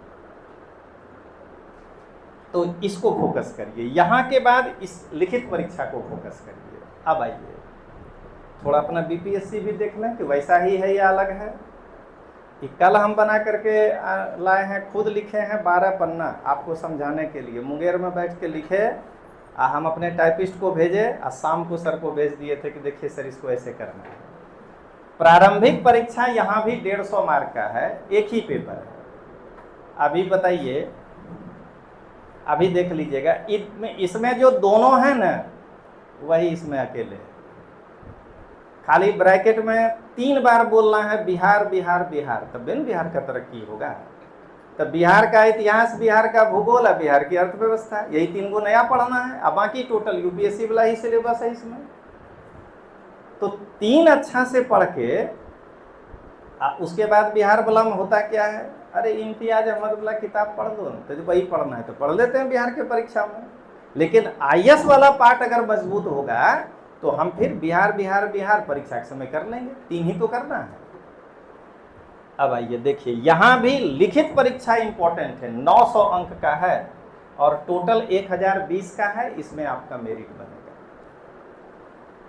तो इसको फोकस करिए। यहाँ के बाद इस लिखित परीक्षा को फोकस करिए। अब आइए थोड़ा अपना बीपीएससी भी देख लें कि वैसा ही है या अलग है। कि कल हम बना करके लाए हैं, खुद लिखे हैं 12 पन्ना आपको समझाने के लिए। मुंगेर में बैठ के लिखे, हम अपने टाइपिस्ट को भेजे, और शाम को सर को भेज दिए थे कि देखिए सर इसको ऐसे करना है। प्रारंभिक परीक्षा यहाँ भी 150 मार्क का है, एक ही पेपर है। अभी बताइए, अभी देख लीजिएगा, इसमें जो दोनों हैं ना, वही इसमें अकेले। खाली ब्रैकेट में 3 बार बोलना है बिहार बिहार बिहार, तब भी बिहार का तरक्की होगा। तब बिहार का इतिहास, बिहार का भूगोल, बिहार की अर्थव्यवस्था, यही 3 को नया पढ़ना है। अब बाकी टोटल यूपीएससी वाला ही सिलेबस है इसमें। तो 3 अच्छा से पढ़ के उसके बाद बिहार वाला में होता क्या है, अरे इम्तियाज अहमद वाला किताब पढ़ दो, तो जो वही पढ़ना है तो पढ़ लेते हैं बिहार के परीक्षा में। लेकिन आईएएस वाला पार्ट अगर मजबूत होगा तो हम फिर बिहार बिहार बिहार परीक्षा के समय कर लेंगे। 3 ही तो करना है। अब आइए देखिए, यहाँ भी लिखित परीक्षा इंपॉर्टेंट है, 900 अंक का है और टोटल 1020 का है। इसमें आपका मेरिट बनेगा।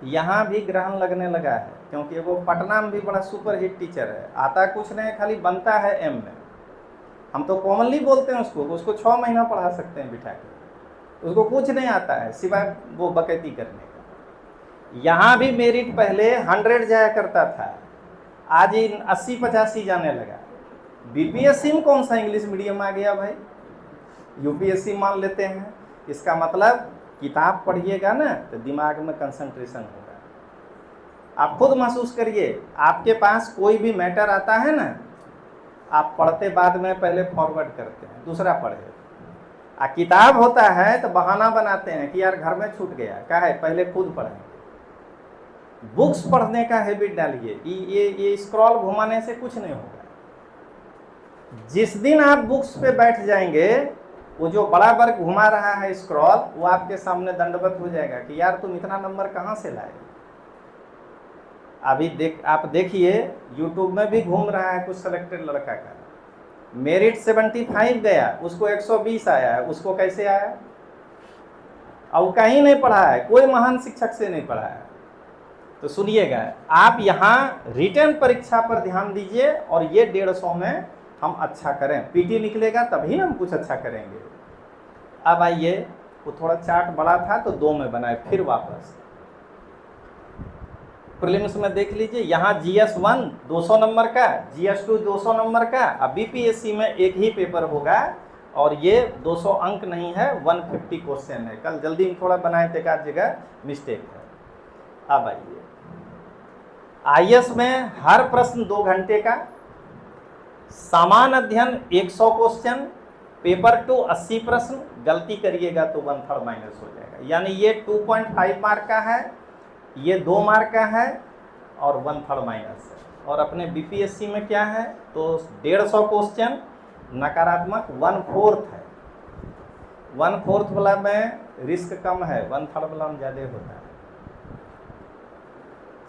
यहाँ भी ग्रहण लगने लगा है, क्योंकि वो पटना में भी बड़ा सुपर हिट टीचर है। आता कुछ नहीं, खाली बनता है एम में। हम तो कॉमनली बोलते हैं उसको 6 महीना पढ़ा सकते हैं बिठा के, उसको कुछ नहीं आता है सिवाय वो बकैती करने का। यहाँ भी मेरिट पहले 100 जाया करता था, आज 80-85 जाने लगा। बीपीएससी में कौन सा इंग्लिश मीडियम आ गया भाई? यूपीएससी मान लेते हैं। इसका मतलब किताब पढ़िएगा ना तो दिमाग में कंसंट्रेशन होगा। आप खुद महसूस करिए, आपके पास कोई भी मैटर आता है ना, आप पढ़ते बाद में पहले फॉरवर्ड करते हैं, दूसरा पढ़े। किताब होता है तो बहाना बनाते हैं कि यार घर में छूट गया, क्या है पहले खुद पढ़ें। बुक्स पढ़ने का हैबिट डालिए। ये स्क्रॉल घुमाने से कुछ नहीं होगा। जिस दिन आप बुक्स पे बैठ जाएंगे, वो जो बड़ा वर्ग घुमा रहा है स्क्रॉल, वो आपके सामने दंडवत हो जाएगा कि यार तुम इतना नंबर कहाँ से लाए। अभी आप देखिए यूट्यूब में भी घूम रहा है कुछ सिलेक्टेड लड़का का मेरिट 75 गया, उसको 120 आया है। उसको कैसे आया? और कहीं नहीं पढ़ा है, कोई महान शिक्षक से नहीं पढ़ा है। तो सुनिएगा, आप यहाँ रिटर्न परीक्षा पर ध्यान दीजिए और ये 150 में हम अच्छा करें। पीटी निकलेगा तभी हम कुछ अच्छा करेंगे। अब आइए, वो थोड़ा चार्ट बड़ा था तो 2 में बनाए, फिर वापस प्रीलिम्स में देख लीजिए। यहाँ GS1 200 नंबर का, GS2 200 नंबर का। अब बीपीएससी में एक ही पेपर होगा और ये 200 अंक नहीं है, 150 क्वेश्चन है। कल जल्दी में थोड़ा बनाए थे, एक आध जगह मिस्टेक है। अब आइए, आईएएस में हर प्रश्न 2 घंटे का, सामान्य अध्ययन 100 क्वेश्चन, पेपर 2 80 प्रश्न, गलती करिएगा तो 1/3 माइनस हो जाएगा। यानी ये 2.5 मार्क का है, ये 2 मार्क का है और 1/3 माइनस है। और अपने बीपीएससी में क्या है, तो 150 क्वेश्चन, नकारात्मक 1/4 है। 1/4 वाला में रिस्क कम है, 1/3 वाला में ज़्यादा होता है।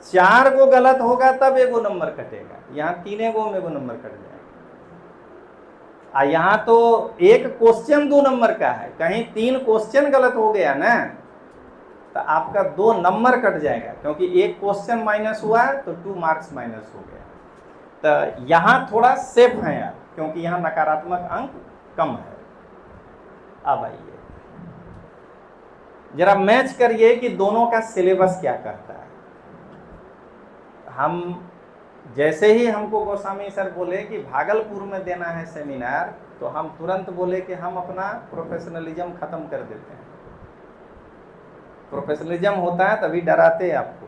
4 गो गलत होगा तब एगो नंबर कटेगा, यहाँ 3 गो में एगो नंबर कट जाएगा। यहाँ तो एक क्वेश्चन 2 नंबर का है, कहीं 3 क्वेश्चन गलत हो गया ना तो आपका 2 नंबर कट जाएगा, क्योंकि एक क्वेश्चन माइनस हुआ तो 2 मार्क्स माइनस हो गया। तो यहाँ थोड़ा सेफ है यार, क्योंकि यहाँ नकारात्मक अंक कम है। अब आइए जरा मैच करिए कि दोनों का सिलेबस क्या कहता है। हम जैसे ही हमको गोस्वामी सर बोले कि भागलपुर में देना है सेमिनार, तो हम तुरंत बोले कि हम अपना प्रोफेशनलिज्म खत्म कर देते हैं। प्रोफेशनलिज्म होता है तभी डराते हैं आपको,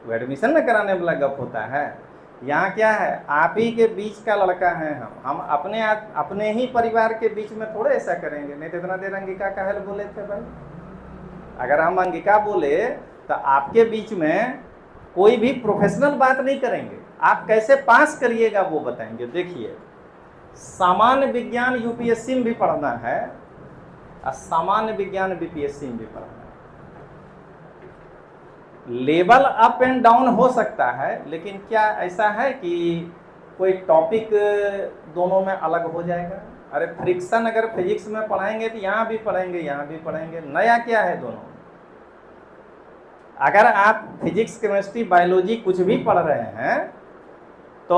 वो एडमिशन में कराने वाला गप होता है। यहाँ क्या है, आप ही के बीच का लड़का है हम अपने ही परिवार के बीच में थोड़े ऐसा करेंगे। नहीं तो इतना देर अंगिका कहल बोले थे भाई, अगर हम अंगिका बोले तो आपके बीच में कोई भी प्रोफेशनल बात नहीं करेंगे, आप कैसे पास करिएगा वो बताएंगे। देखिए, सामान्य विज्ञान यूपीएससी में भी पढ़ना है और सामान्य विज्ञान बीपीएससी में भी पढ़ना है। लेवल अप एंड डाउन हो सकता है, लेकिन क्या ऐसा है कि कोई टॉपिक दोनों में अलग हो जाएगा? अरे फ्रिक्शन अगर फिजिक्स में पढ़ाएंगे तो यहाँ भी पढ़ेंगे, यहाँ भी पढ़ेंगे। नया क्या है दोनों? अगर आप फिजिक्स, केमिस्ट्री, बायोलॉजी कुछ भी पढ़ रहे हैं तो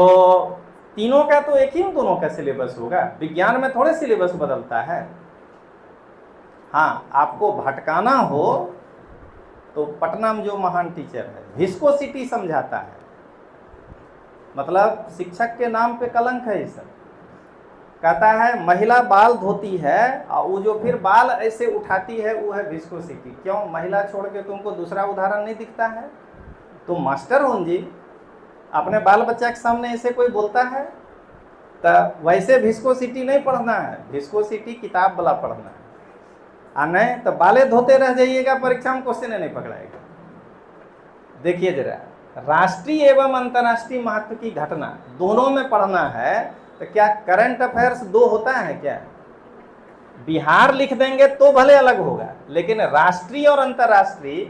तीनों का तो एक ही दोनों का सिलेबस होगा। विज्ञान में थोड़े सिलेबस बदलता है। हाँ, आपको भटकाना हो तो पटना में जो महान टीचर है विस्कोसिटी समझाता है, मतलब शिक्षक के नाम पे कलंक है ये सब। कहता है महिला बाल धोती है और वो जो फिर बाल ऐसे उठाती है वो है विस्कोसिटी। क्यों? महिला छोड़ के तुमको दूसरा उदाहरण नहीं दिखता है? तुम मास्टर हो जी, अपने बाल बच्चा के सामने ऐसे कोई बोलता है? तो वैसे विस्कोसिटी नहीं पढ़ना है, विस्कोसिटी किताब वाला पढ़ना है। और नहीं तो बाले धोते रह जाइएगा, परीक्षा में क्वेश्चन नहीं पकड़ाएगा। देखिए जरा, राष्ट्रीय एवं अंतर्राष्ट्रीय महत्व की घटना दोनों में पढ़ना है तो क्या करंट अफेयर्स 2 होता है क्या? बिहार लिख देंगे तो भले अलग होगा, लेकिन राष्ट्रीय और अंतर्राष्ट्रीय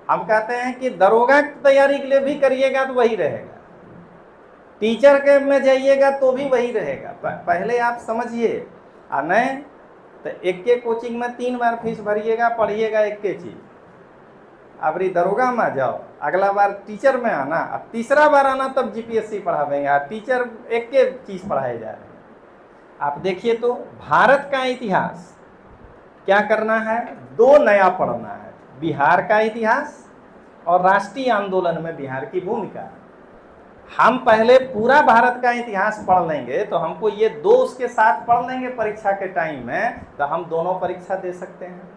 हम कहते हैं कि दरोगा की तैयारी के लिए भी करिएगा तो वही रहेगा, टीचर के में जाइएगा तो भी वही रहेगा। पहले आप समझिए, और नहीं तो एक के कोचिंग में 3 बार फीस भरिएगा, पढ़िएगा एक के चीज। अबरी दरोगा में जाओ, अगला बार टीचर में आना, अब तीसरा बार आना तब जीपीएससी पढ़ावेंगे, टीचर एक के चीज पढ़ाए जा रहे हैं। आप देखिए तो भारत का इतिहास क्या करना है, 2 नया पढ़ना है, बिहार का इतिहास और राष्ट्रीय आंदोलन में बिहार की भूमिका। हम पहले पूरा भारत का इतिहास पढ़ लेंगे तो हमको ये 2 उसके साथ पढ़ लेंगे परीक्षा के टाइम में, तो हम दोनों परीक्षा दे सकते हैं।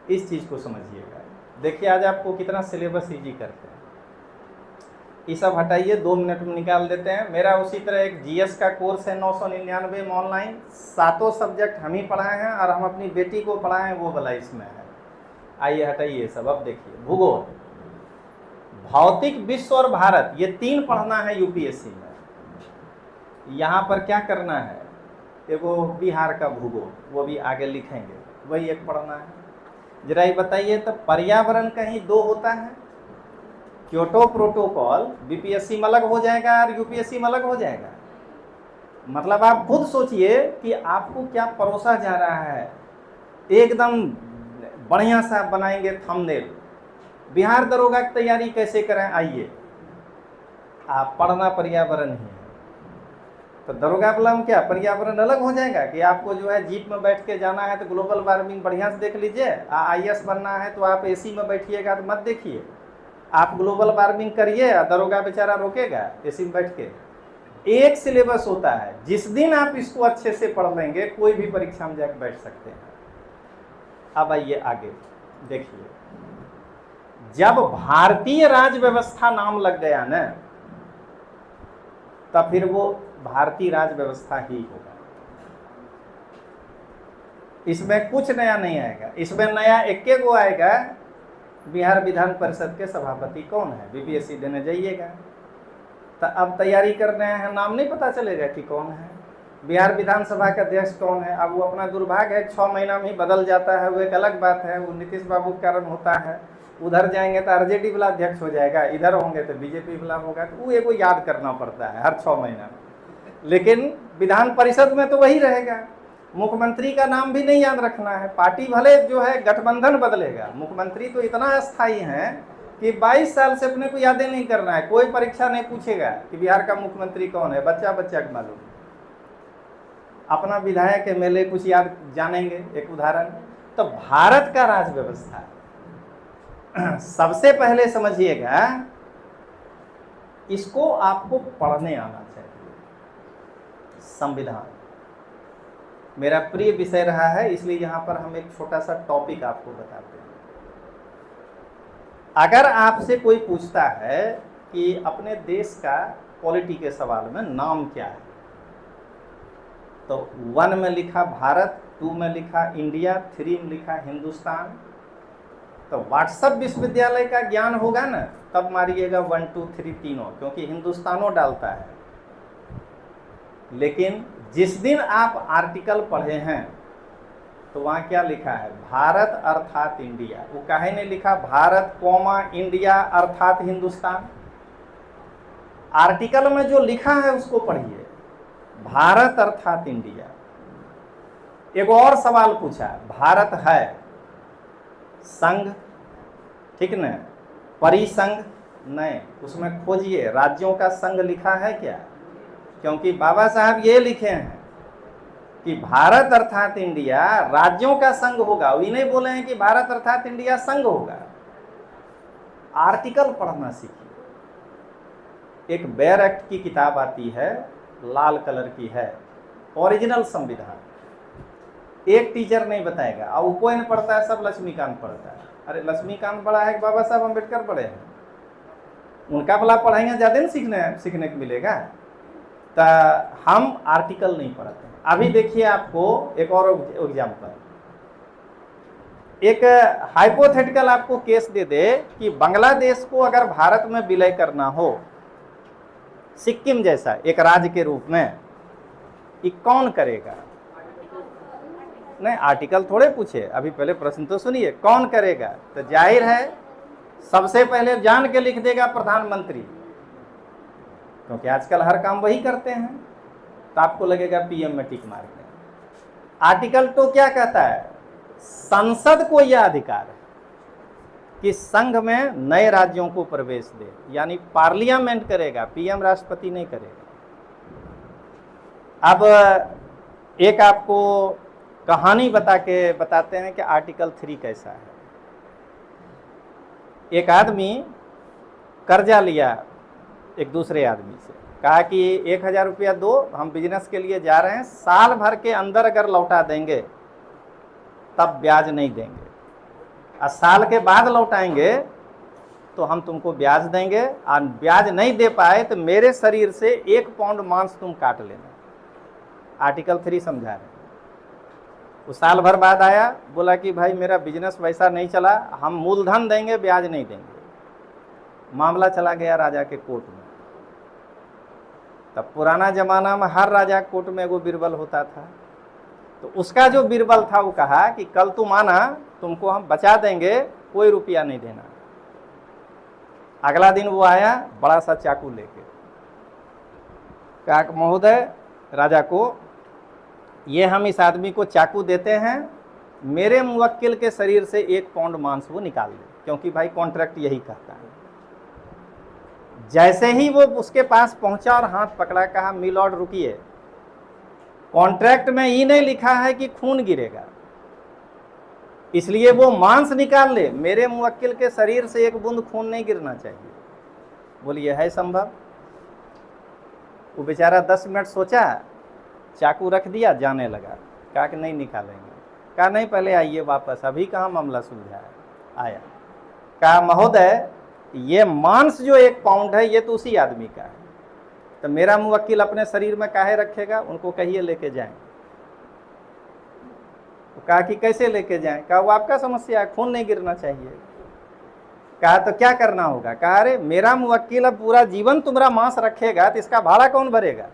इस चीज को समझिएगा। देखिए आज आपको कितना सिलेबस इजी करते हैं। ये सब हटाइए, 2 मिनट में निकाल देते हैं। मेरा उसी तरह एक जीएस का कोर्स है 999 में ऑनलाइन, 7 सब्जेक्ट हम ही पढ़ाए हैं और हम अपनी बेटी को पढ़ाए हैं, वो वाला इसमें है। आइए हटाइए सब। अब देखिए, भूगोल, भौतिक विश्व और भारत, ये 3 पढ़ना है यूपीएससी में। यहाँ पर क्या करना है, एगो बिहार का भूगोल, वो भी आगे लिखेंगे, वही एक पढ़ना है। जरा ये बताइए तो पर्यावरण कहीं 2 होता है? क्योटो प्रोटोकॉल बीपीएससी में अलग हो जाएगा और यूपीएससी में अलग हो जाएगा। मतलब आप खुद सोचिए कि आपको क्या परोसा जा रहा है। एकदम बढ़िया सा बनाएंगे थंबनेल, बिहार दरोगा की तैयारी कैसे करें, आइए आप पढ़ना पर्यावरण ही है। तो दरोगा वाला में क्या पर्यावरण अलग हो जाएगा कि आपको जो है जीप में बैठ के जाना है तो ग्लोबल वार्मिंग बढ़िया से देख लीजिए, आईएएस बनना है तो आप एसी में बैठिएगा तो मत देखिए, आप ग्लोबल वार्मिंग करिए, दरोगा बेचारा रोकेगा एसी में बैठ के। एक सिलेबस होता है, जिस दिन आप इसको अच्छे से पढ़ लेंगे कोई भी परीक्षा में जाकर बैठ सकते हैं। अब आइए आगे देखिए, जब भारतीय राज व्यवस्था नाम लग गया ना, तब फिर वो भारतीय राज व्यवस्था ही होगा। इसमें कुछ नया नहीं आएगा। इसमें नया एक गो आएगा, बिहार विधान परिषद के सभापति कौन है, बीपीएससी देने जाइएगा। तो अब तैयारी कर रहे हैं, नाम नहीं पता चलेगा कि कौन है। बिहार विधानसभा का अध्यक्ष कौन है, अब वो अपना दुर्भाग्य है 6 महीना में ही बदल जाता है, वो एक अलग बात है, वो नीतीश बाबू के कारण होता है। उधर जाएंगे तो आरजेडी वाला अध्यक्ष हो जाएगा, इधर होंगे तो बीजेपी वाला होगा, तो वो एगो याद करना पड़ता है हर 6 महीना में। लेकिन विधान परिषद में तो वही रहेगा। मुख्यमंत्री का नाम भी नहीं याद रखना है, पार्टी भले जो है गठबंधन बदलेगा, मुख्यमंत्री तो इतना अस्थायी है कि 22 साल से अपने को यादें नहीं करना है। कोई परीक्षा नहीं पूछेगा कि बिहार का मुख्यमंत्री कौन है, बच्चा बच्चा को मालूम। अपना विधायक एमएलए कुछ याद जानेंगे। एक उदाहरण, तो भारत का राज व्यवस्था सबसे पहले समझिएगा, इसको आपको पढ़ने आना चाहिए। संविधान मेरा प्रिय विषय रहा है, इसलिए यहां पर हम एक छोटा सा टॉपिक आपको बताते हैं। अगर आपसे कोई पूछता है कि अपने देश का पॉलिटी के सवाल में नाम क्या है, तो 1 में लिखा भारत, 2 में लिखा इंडिया, 3 में लिखा हिंदुस्तान। तो व्हाट्सएप विश्वविद्यालय का ज्ञान होगा ना, तब मारिएगा 1 2 3 तीनों, क्योंकि हिंदुस्तानों डालता है। लेकिन जिस दिन आप आर्टिकल पढ़े हैं तो वहाँ क्या लिखा है, भारत अर्थात इंडिया। वो काहे ने लिखा भारत कॉमा इंडिया अर्थात हिंदुस्तान। आर्टिकल में जो लिखा है उसको पढ़िए, भारत अर्थात इंडिया। एक और सवाल पूछा, भारत है संघ, ठीक न, परिसंघ नहीं, उसमें खोजिए राज्यों का संघ लिखा है क्या, क्योंकि बाबा साहब ये लिखे हैं कि भारत अर्थात इंडिया राज्यों का संघ होगा। वो नहीं बोले हैं कि भारत अर्थात इंडिया संघ होगा। आर्टिकल पढ़ना सीखिए। एक बेयर एक्ट की किताब आती है, लाल कलर की है, ओरिजिनल संविधान। एक टीचर नहीं बताएगा, और कोई नहीं पढ़ता है, सब लक्ष्मीकांत पढ़ता है। अरे लक्ष्मीकांत पढ़ा है कि बाबा साहब अम्बेडकर पढ़े हैं, उनका भला पढ़ाएंगे ज़्यादा नहीं सीखने को मिलेगा। तो हम आर्टिकल नहीं पढ़ते हैं। अभी देखिए आपको एक और एग्जाम्पल, एक हाइपोथेटिकल आपको केस दे दे कि बांग्लादेश को अगर भारत में विलय करना हो, सिक्किम जैसा एक राज्य के रूप में, ये कौन करेगा? नहीं, आर्टिकल थोड़े पूछे, अभी पहले प्रश्न तो सुनिए, कौन करेगा? तो जाहिर है सबसे पहले जान के लिख देगा प्रधानमंत्री, क्योंकि आजकल हर काम वही करते हैं। तो आपको लगेगा पीएम में टिक मार दें। आर्टिकल तो क्या कहता है, संसद को यह अधिकार है कि संघ में नए राज्यों को प्रवेश दे, यानी पार्लियामेंट करेगा, पीएम राष्ट्रपति नहीं करेगा। अब एक आपको कहानी बताते हैं कि आर्टिकल 3 कैसा है। एक आदमी कर्जा लिया एक दूसरे आदमी से, कहा कि 1000 रुपया दो, हम बिजनेस के लिए जा रहे हैं, साल भर के अंदर अगर लौटा देंगे तब ब्याज नहीं देंगे, और साल के बाद लौटाएंगे तो हम तुमको ब्याज देंगे, और ब्याज नहीं दे पाए तो मेरे शरीर से 1 पाउंड मांस तुम काट लेना। आर्टिकल 3 समझा रहे। वो साल भर बाद आया, बोला कि भाई मेरा बिजनेस वैसा नहीं चला, हम मूलधन देंगे, ब्याज नहीं देंगे। मामला चला गया राजा के कोर्ट में। तब पुराना जमाना में हर राजा कोर्ट में वो बीरबल होता था, तो उसका जो बीरबल था वो कहा कि कल तुम आना, तुमको हम बचा देंगे, कोई रुपया नहीं देना। अगला दिन वो आया बड़ा सा चाकू लेके, कहा महोदय राजा को, ये हम इस आदमी को चाकू देते हैं, मेरे मुवक्किल के शरीर से 1 पाउंड मांस वो निकाल दे, क्योंकि भाई कॉन्ट्रैक्ट यही कहता है। जैसे ही वो उसके पास पहुंचा और हाथ पकड़ा, कहा मिलॉर्ड रुकिए, कॉन्ट्रैक्ट में ये नहीं लिखा है कि खून गिरेगा, इसलिए वो मांस निकाल ले, मेरे मुवक्किल के शरीर से 1 बूंद खून नहीं गिरना चाहिए। बोलिए है संभव? वो बेचारा 10 मिनट सोचा, चाकू रख दिया, जाने लगा। कहा कि नहीं निकालेंगे। कहा नहीं पहले आइए वापस, अभी कहाँ मामला सुलझा है। आया, कहा महोदय ये मांस जो 1 पाउंड है ये तो उसी आदमी का है, तो मेरा मुवक्किल अपने शरीर में काहे रखेगा, उनको कहिए लेके जाएं। तो कहा कि कैसे लेके जाएं। कहा वो आपका समस्या है, खून नहीं गिरना चाहिए। कहा तो क्या करना होगा। कहा अरे मेरा मुवक्किल अब पूरा जीवन तुम्हारा मांस रखेगा तो इसका भाड़ा कौन भरेगा,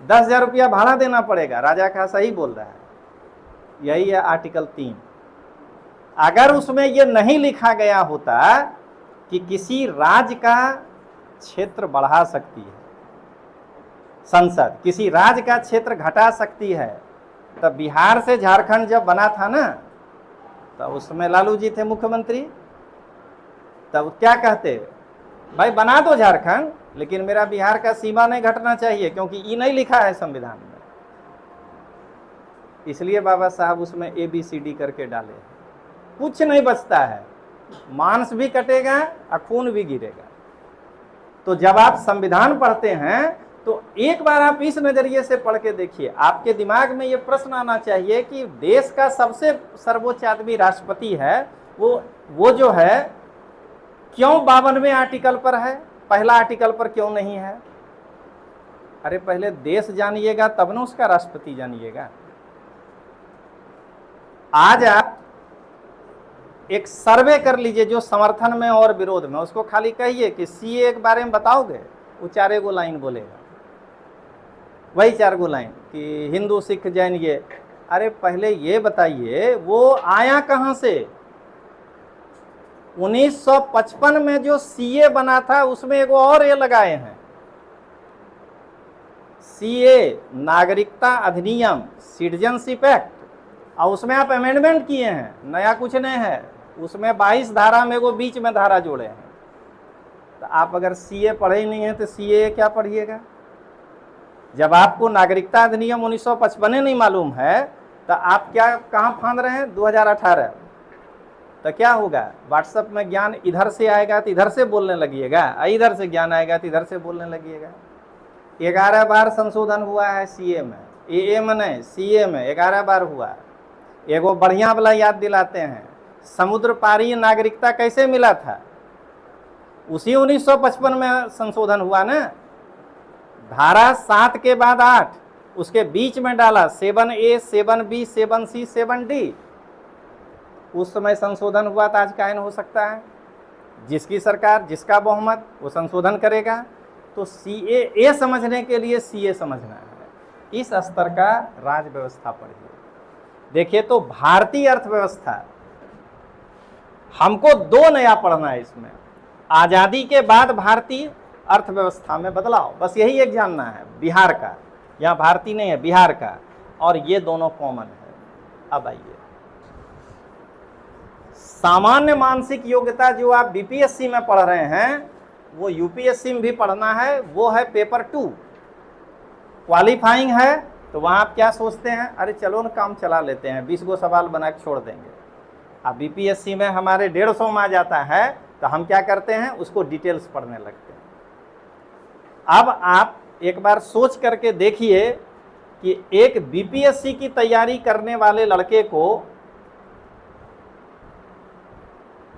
10,000 रुपया भाड़ा देना पड़ेगा। राजा कहा सही बोल रहा है, यही है आर्टिकल 3। अगर उसमें यह नहीं लिखा गया होता कि किसी राज्य का क्षेत्र बढ़ा सकती है संसद, किसी राज्य का क्षेत्र घटा सकती है, तब बिहार से झारखंड जब बना था ना, तो उसमें लालू जी थे मुख्यमंत्री, तब क्या कहते, भाई बना दो झारखंड लेकिन मेरा बिहार का सीमा नहीं घटना चाहिए, क्योंकि ये नहीं लिखा है संविधान में। इसलिए बाबा साहब उसमें ABCD करके डाले, कुछ नहीं बचता है, मांस भी कटेगा और खून भी गिरेगा। तो जब आप संविधान पढ़ते हैं तो एक बार आप इस नजरिए से पढ़ के देखिए, आपके दिमाग में ये प्रश्न आना चाहिए कि देश का सबसे सर्वोच्च आदमी राष्ट्रपति है, वो जो है क्यों 52वें आर्टिकल पर है, पहला आर्टिकल पर क्यों नहीं है। अरे पहले देश जानिएगा तब ना उसका राष्ट्रपति जानिएगा। आज आप एक सर्वे कर लीजिए जो समर्थन में और विरोध में, उसको खाली कहिए कि CA के बारे में बताओगे, वो 4 गो लाइन बोलेगा, वही 4 गो लाइन कि हिंदू सिख जैन ये। अरे पहले ये बताइए वो आया कहां से। 1955 में जो CA बना था उसमें एगो और ये लगाए हैं, CA नागरिकता अधिनियम, सिटीजनशिप एक्ट, और उसमें आप अमेंडमेंट किए हैं, नया कुछ नहीं है। उसमें 22 धारा में एगो बीच में धारा जोड़े हैं। तो आप अगर CA पढ़े ही नहीं है तो CA क्या पढ़िएगा। जब आपको नागरिकता अधिनियम 1955 नहीं मालूम है तो आप क्या कहाँ फांद रहे हैं 2018। तो क्या होगा, व्हाट्सएप में ज्ञान इधर से आएगा तो इधर से बोलने लगिएगा, इधर से ज्ञान आएगा तो इधर से बोलने लगिएगा। 11 बार संशोधन हुआ है CA में, AA में नहीं, CA में 11 बार हुआ। एगो बढ़िया वाला याद दिलाते हैं, समुद्र पारी नागरिकता कैसे मिला था, उसी 1955 में संशोधन हुआ ना। धारा 7 के बाद 8, उसके बीच में डाला 7A, 7B, 7C, 7D। उस समय संशोधन हुआ था, आज काहे न हो सकता है। जिसकी सरकार, जिसका बहुमत, वो संशोधन करेगा। तो CA समझने के लिए CA समझना है। इस स्तर का राज व्यवस्था पढ़िए। देखिए तो भारतीय अर्थव्यवस्था, हमको 2 नया पढ़ना है इसमें, आज़ादी के बाद भारतीय अर्थव्यवस्था में बदलाव, बस यही एक जानना है। बिहार का, यहाँ भारतीय नहीं है, बिहार का, और ये दोनों कॉमन है। अब आइए, सामान्य मानसिक योग्यता जो आप BPSC में पढ़ रहे हैं वो UPSC में भी पढ़ना है। वो है पेपर 2, क्वालिफाइंग है। तो वहाँ आप क्या सोचते हैं, अरे चलो ना काम चला लेते हैं, 20 गो सवाल बना के छोड़ देंगे। अब BPSC में हमारे 150 में आ जाता है तो हम क्या करते हैं, उसको डिटेल्स पढ़ने लगते हैं। अब आप एक बार सोच करके देखिए कि एक BPSC की तैयारी करने वाले लड़के को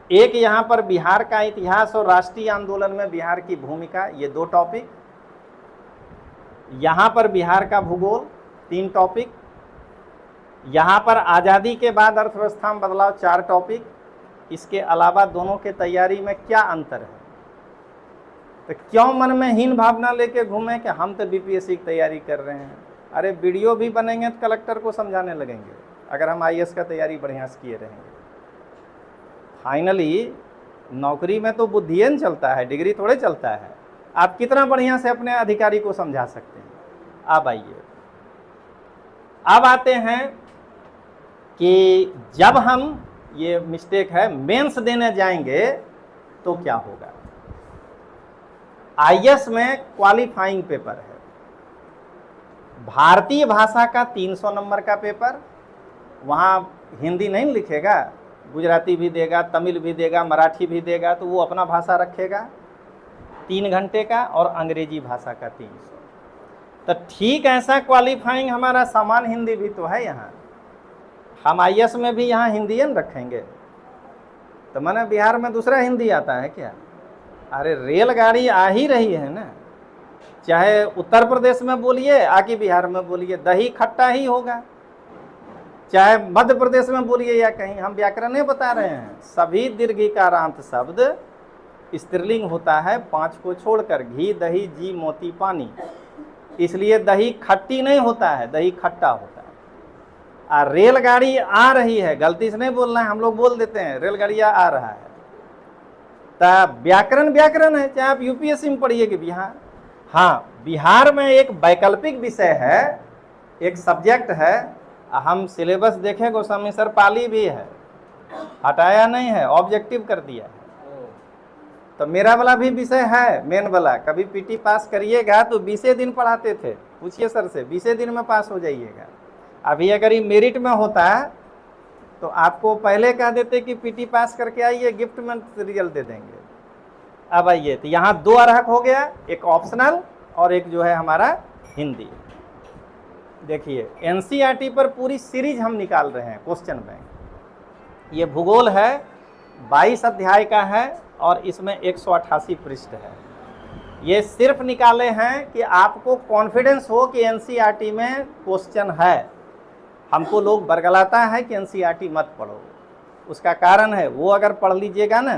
एक यहाँ पर बिहार का इतिहास और राष्ट्रीय आंदोलन में बिहार की भूमिका, ये 2 टॉपिक, यहाँ पर बिहार का भूगोल 3 टॉपिक, यहाँ पर आज़ादी के बाद अर्थव्यवस्था में बदलाव 4 टॉपिक। इसके अलावा दोनों के तैयारी में क्या अंतर है। तो क्यों मन में हीन भावना लेके घूमें कि हम तो BPSC की तैयारी कर रहे हैं। अरे वीडियो भी बनेंगे तो कलेक्टर को समझाने लगेंगे, अगर हम IAS का तैयारी बढ़िया से किए रहेंगे। फाइनली नौकरी में तो बुद्धियन चलता है, डिग्री थोड़े चलता है। आप कितना बढ़िया से अपने अधिकारी को समझा सकते हैं। अब आइए, अब आते हैं कि जब हम, ये मिस्टेक है, मेंस देने जाएंगे तो क्या होगा। IAS में क्वालिफाइंग पेपर है, भारतीय भाषा का 300 नंबर का पेपर। वहाँ हिंदी नहीं लिखेगा, गुजराती भी देगा, तमिल भी देगा, मराठी भी देगा, तो वो अपना भाषा रखेगा। 3 घंटे का और अंग्रेजी भाषा का 300। तो ठीक ऐसा क्वालिफाइंग हमारा सामान्य हिंदी भी तो है यहाँ। हम IAS में भी यहाँ हिंदियन रखेंगे तो माने बिहार में दूसरा हिंदी आता है क्या? अरे रेलगाड़ी आ ही रही है ना, चाहे उत्तर प्रदेश में बोलिए आके बिहार में बोलिए दही खट्टा ही होगा, चाहे मध्य प्रदेश में बोलिए या कहीं। हम व्याकरण नहीं बता रहे हैं, सभी दीर्घिकारांत शब्द स्त्रीलिंग होता है 5 को छोड़कर, घी दही जी मोती पानी, इसलिए दही खट्टी नहीं होता है, दही खट्टा होता है। और रेलगाड़ी आ रही है, गलती से नहीं बोलना है, हम लोग बोल देते हैं रेलगाड़ियाँ आ रहा है। तो व्याकरण व्याकरण है, चाहे आप UPSC में पढ़िए कि बिहार। हाँ, बिहार में एक वैकल्पिक विषय है, एक सब्जेक्ट है, हम सिलेबस देखें गोस्वामी सर पाली भी है, हटाया नहीं है, ऑब्जेक्टिव कर दिया है। तो मेरा वाला भी विषय है मेन वाला, कभी PT पास करिएगा तो 20 दिन पढ़ाते थे, पूछिए सर से, 20 दिन में पास हो जाइएगा। अभी अगर ये मेरिट में होता तो आपको पहले कह देते कि PT पास करके आइए, गिफ्ट में रिजल्ट दे देंगे। अब आइए, तो यहाँ 2 अर्हक हो गया, एक ऑप्शनल और एक जो है हमारा हिंदी। देखिए NCERT पर पूरी सीरीज हम निकाल रहे हैं क्वेश्चन बैंक। ये भूगोल है, 22 अध्याय का है और इसमें 188 पृष्ठ है। ये सिर्फ निकाले हैं कि आपको कॉन्फिडेंस हो कि NCERT में क्वेश्चन है। हमको लोग बरगलाता है कि NCERT मत पढ़ो, उसका कारण है वो अगर पढ़ लीजिएगा ना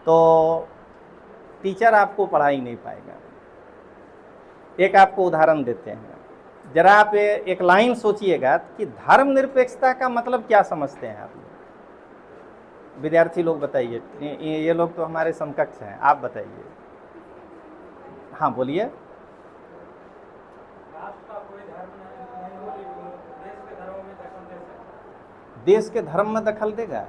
तो टीचर आपको पढ़ा ही नहीं पाएगा। एक आपको उदाहरण देते हैं, जरा आप एक लाइन सोचिएगा कि धर्मनिरपेक्षता का मतलब क्या समझते हैं आप लोग? विद्यार्थी लोग बताइए, ये लोग तो हमारे समकक्ष हैं, आप बताइए। हाँ बोलिए। देश के धर्म में दखल देगा?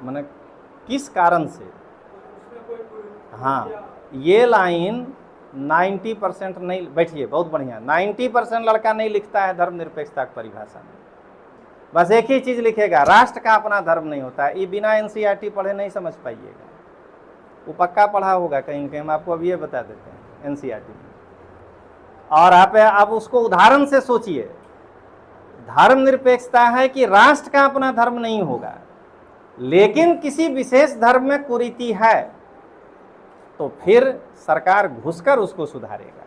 माने किस कारण से? हाँ, ये लाइन 90% नहीं, बैठिए बहुत बढ़िया, 90% लड़का नहीं लिखता है धर्मनिरपेक्षता की परिभाषा में। बस एक ही चीज़ लिखेगा, राष्ट्र का अपना धर्म नहीं होता है। ये बिना NCERT पढ़े नहीं समझ पाइएगा, वो पक्का पढ़ा होगा कहीं कहीं, हम आपको अभी ये बता देते हैं NCERT में। और आप उसको उदाहरण से सोचिए, धर्मनिरपेक्षता है कि राष्ट्र का अपना धर्म नहीं होगा, लेकिन किसी विशेष धर्म में कुरीति है तो फिर सरकार घुसकर उसको सुधारेगा।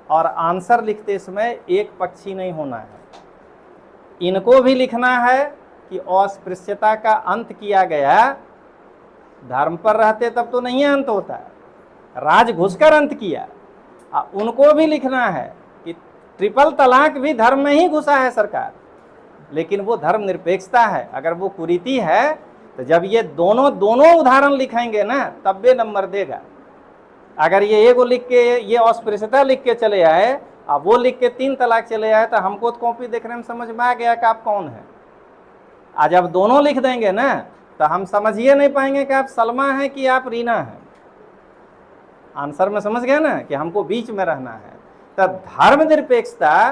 और आंसर लिखते समय एक पक्षी नहीं होना है, इनको भी लिखना है कि अस्पृश्यता का अंत किया गया। धर्म पर रहते तब तो नहीं अंत होता, राज घुसकर अंत किया। उनको भी लिखना है कि ट्रिपल तलाक भी धर्म में ही घुसा है सरकार, लेकिन वो धर्मनिरपेक्षता है। अगर वो कुरीति है तो जब ये दोनों उदाहरण लिखेंगे ना तब भी नंबर देगा। अगर ये एगो लिख के ये अस्पृश्यता लिख के चले आए, अब वो लिख के 3 तलाक चले आए, तो हमको तो कॉपी देखने में समझ में आ गया कि आप कौन है। आज जब दोनों लिख देंगे ना तो हम समझिए नहीं पाएंगे कि आप सलमा हैं कि आप रीना हैं। आंसर में समझ गए ना कि हमको बीच में रहना है। तो धर्मनिरपेक्षता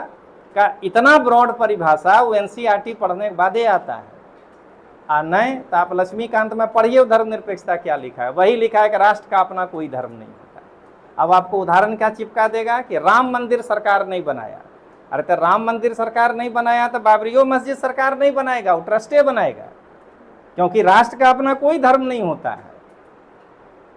का इतना ब्रॉड परिभाषा वो NCERT पढ़ने के बाद ही आता है। नहीं तो आप लक्ष्मीकांत में पढ़िए धर्मनिरपेक्षता क्या लिखा है, वही लिखा है कि राष्ट्र का अपना कोई धर्म नहीं होता। अब आपको उदाहरण क्या चिपका देगा कि राम मंदिर सरकार नहीं बनाया। अरे तो राम मंदिर सरकार नहीं बनाया तो बाबरियो मस्जिद सरकार नहीं बनाएगा, वो ट्रस्टे बनाएगा, क्योंकि राष्ट्र का अपना कोई धर्म नहीं होता है।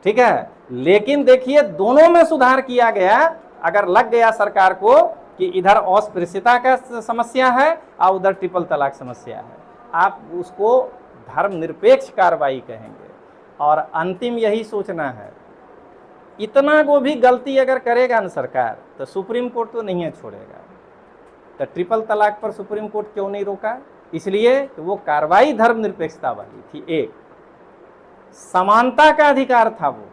ठीक है, लेकिन देखिए दोनों में सुधार किया गया। अगर लग गया सरकार को कि इधर अस्पृश्यता का समस्या है और उधर ट्रिपल तलाक समस्या है, आप उसको धर्मनिरपेक्ष कार्रवाई कहेंगे। और अंतिम यही सोचना है, इतना को भी गलती अगर करेगा ना सरकार तो सुप्रीम कोर्ट तो नहीं छोड़ेगा। तो ट्रिपल तलाक पर सुप्रीम कोर्ट क्यों नहीं रोका? इसलिए कि वो कार्रवाई धर्मनिरपेक्षता वाली थी। एक समानता का अधिकार था। वो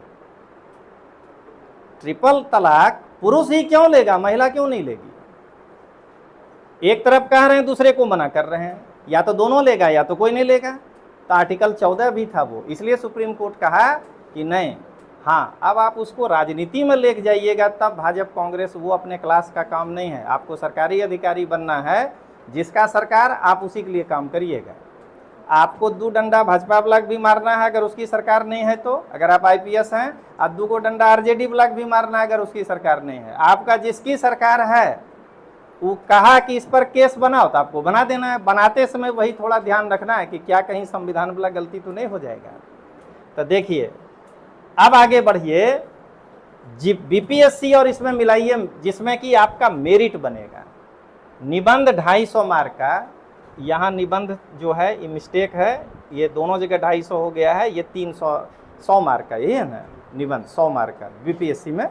ट्रिपल तलाक पुरुष ही क्यों लेगा, महिला क्यों नहीं लेगी? एक तरफ कह रहे हैं, दूसरे को मना कर रहे हैं, या तो दोनों लेगा या तो कोई नहीं लेगा। तो आर्टिकल 14 भी था वो, इसलिए सुप्रीम कोर्ट कहा कि नहीं। हाँ, अब आप उसको राजनीति में ले जाइएगा तब भाजपा कांग्रेस, वो अपने क्लास का काम नहीं है। आपको सरकारी अधिकारी बनना है, जिसका सरकार आप उसी के लिए काम करिएगा। आपको 2 डंडा भाजपा ब्लॉक भी मारना है अगर उसकी सरकार नहीं है तो, अगर आप आईपीएस हैं, और 2 को डंडा आरजेडी ब्लॉक भी मारना है अगर उसकी सरकार नहीं है। आपका जिसकी सरकार है वो कहा कि इस पर केस बनाओ तो आपको बना देना है। बनाते समय वही थोड़ा ध्यान रखना है कि क्या कहीं संविधान वाला गलती तो नहीं हो जाएगा। तो देखिए अब आगे बढ़िए, बीपीएससी और इसमें मिलाइए जिसमें कि आपका मेरिट बनेगा। निबंध 250 मार्क का, यहाँ निबंध जो है ये मिस्टेक है, ये दोनों जगह 250 हो गया है, ये 300 मार्क का, यही है ना निबंध 100 मार्क का, बीपीएससी में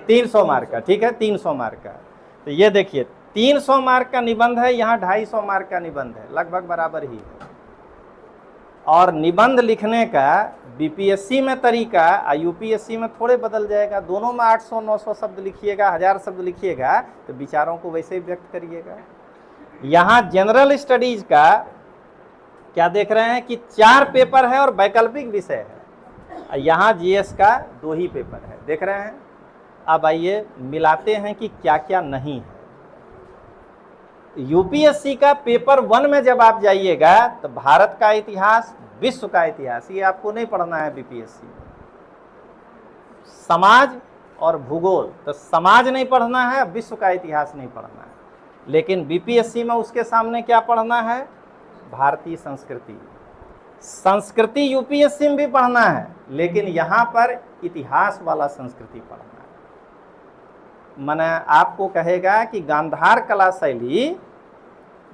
300 मार्क का, ठीक है 300 मार्क का। तो ये देखिए 300 मार्क का निबंध है, यहाँ 250 मार्क का निबंध है, लगभग बराबर ही है। और निबंध लिखने का बीपीएससी में तरीका और यूपीएससी में थोड़े बदल जाएगा। दोनों में 800-900 शब्द लिखिएगा, 1000 शब्द लिखिएगा, तो विचारों को वैसे ही व्यक्त करिएगा। यहाँ जनरल स्टडीज का क्या देख रहे हैं कि 4 पेपर है और वैकल्पिक विषय है। यहाँ जीएस का 2 ही पेपर है, देख रहे हैं। अब आइए मिलाते हैं कि क्या क्या नहीं है। यूपीएससी का पेपर 1 में जब आप जाइएगा तो भारत का इतिहास, विश्व का इतिहास, ये आपको नहीं पढ़ना है बीपीएससी में। समाज और भूगोल, तो समाज नहीं पढ़ना है, विश्व का इतिहास नहीं पढ़ना है। लेकिन बीपीएससी में उसके सामने क्या पढ़ना है, भारतीय संस्कृति। संस्कृति यूपीएससी में भी पढ़ना है, लेकिन यहाँ पर इतिहास वाला संस्कृति पढ़ना है। माने आपको कहेगा कि गांधार कला शैली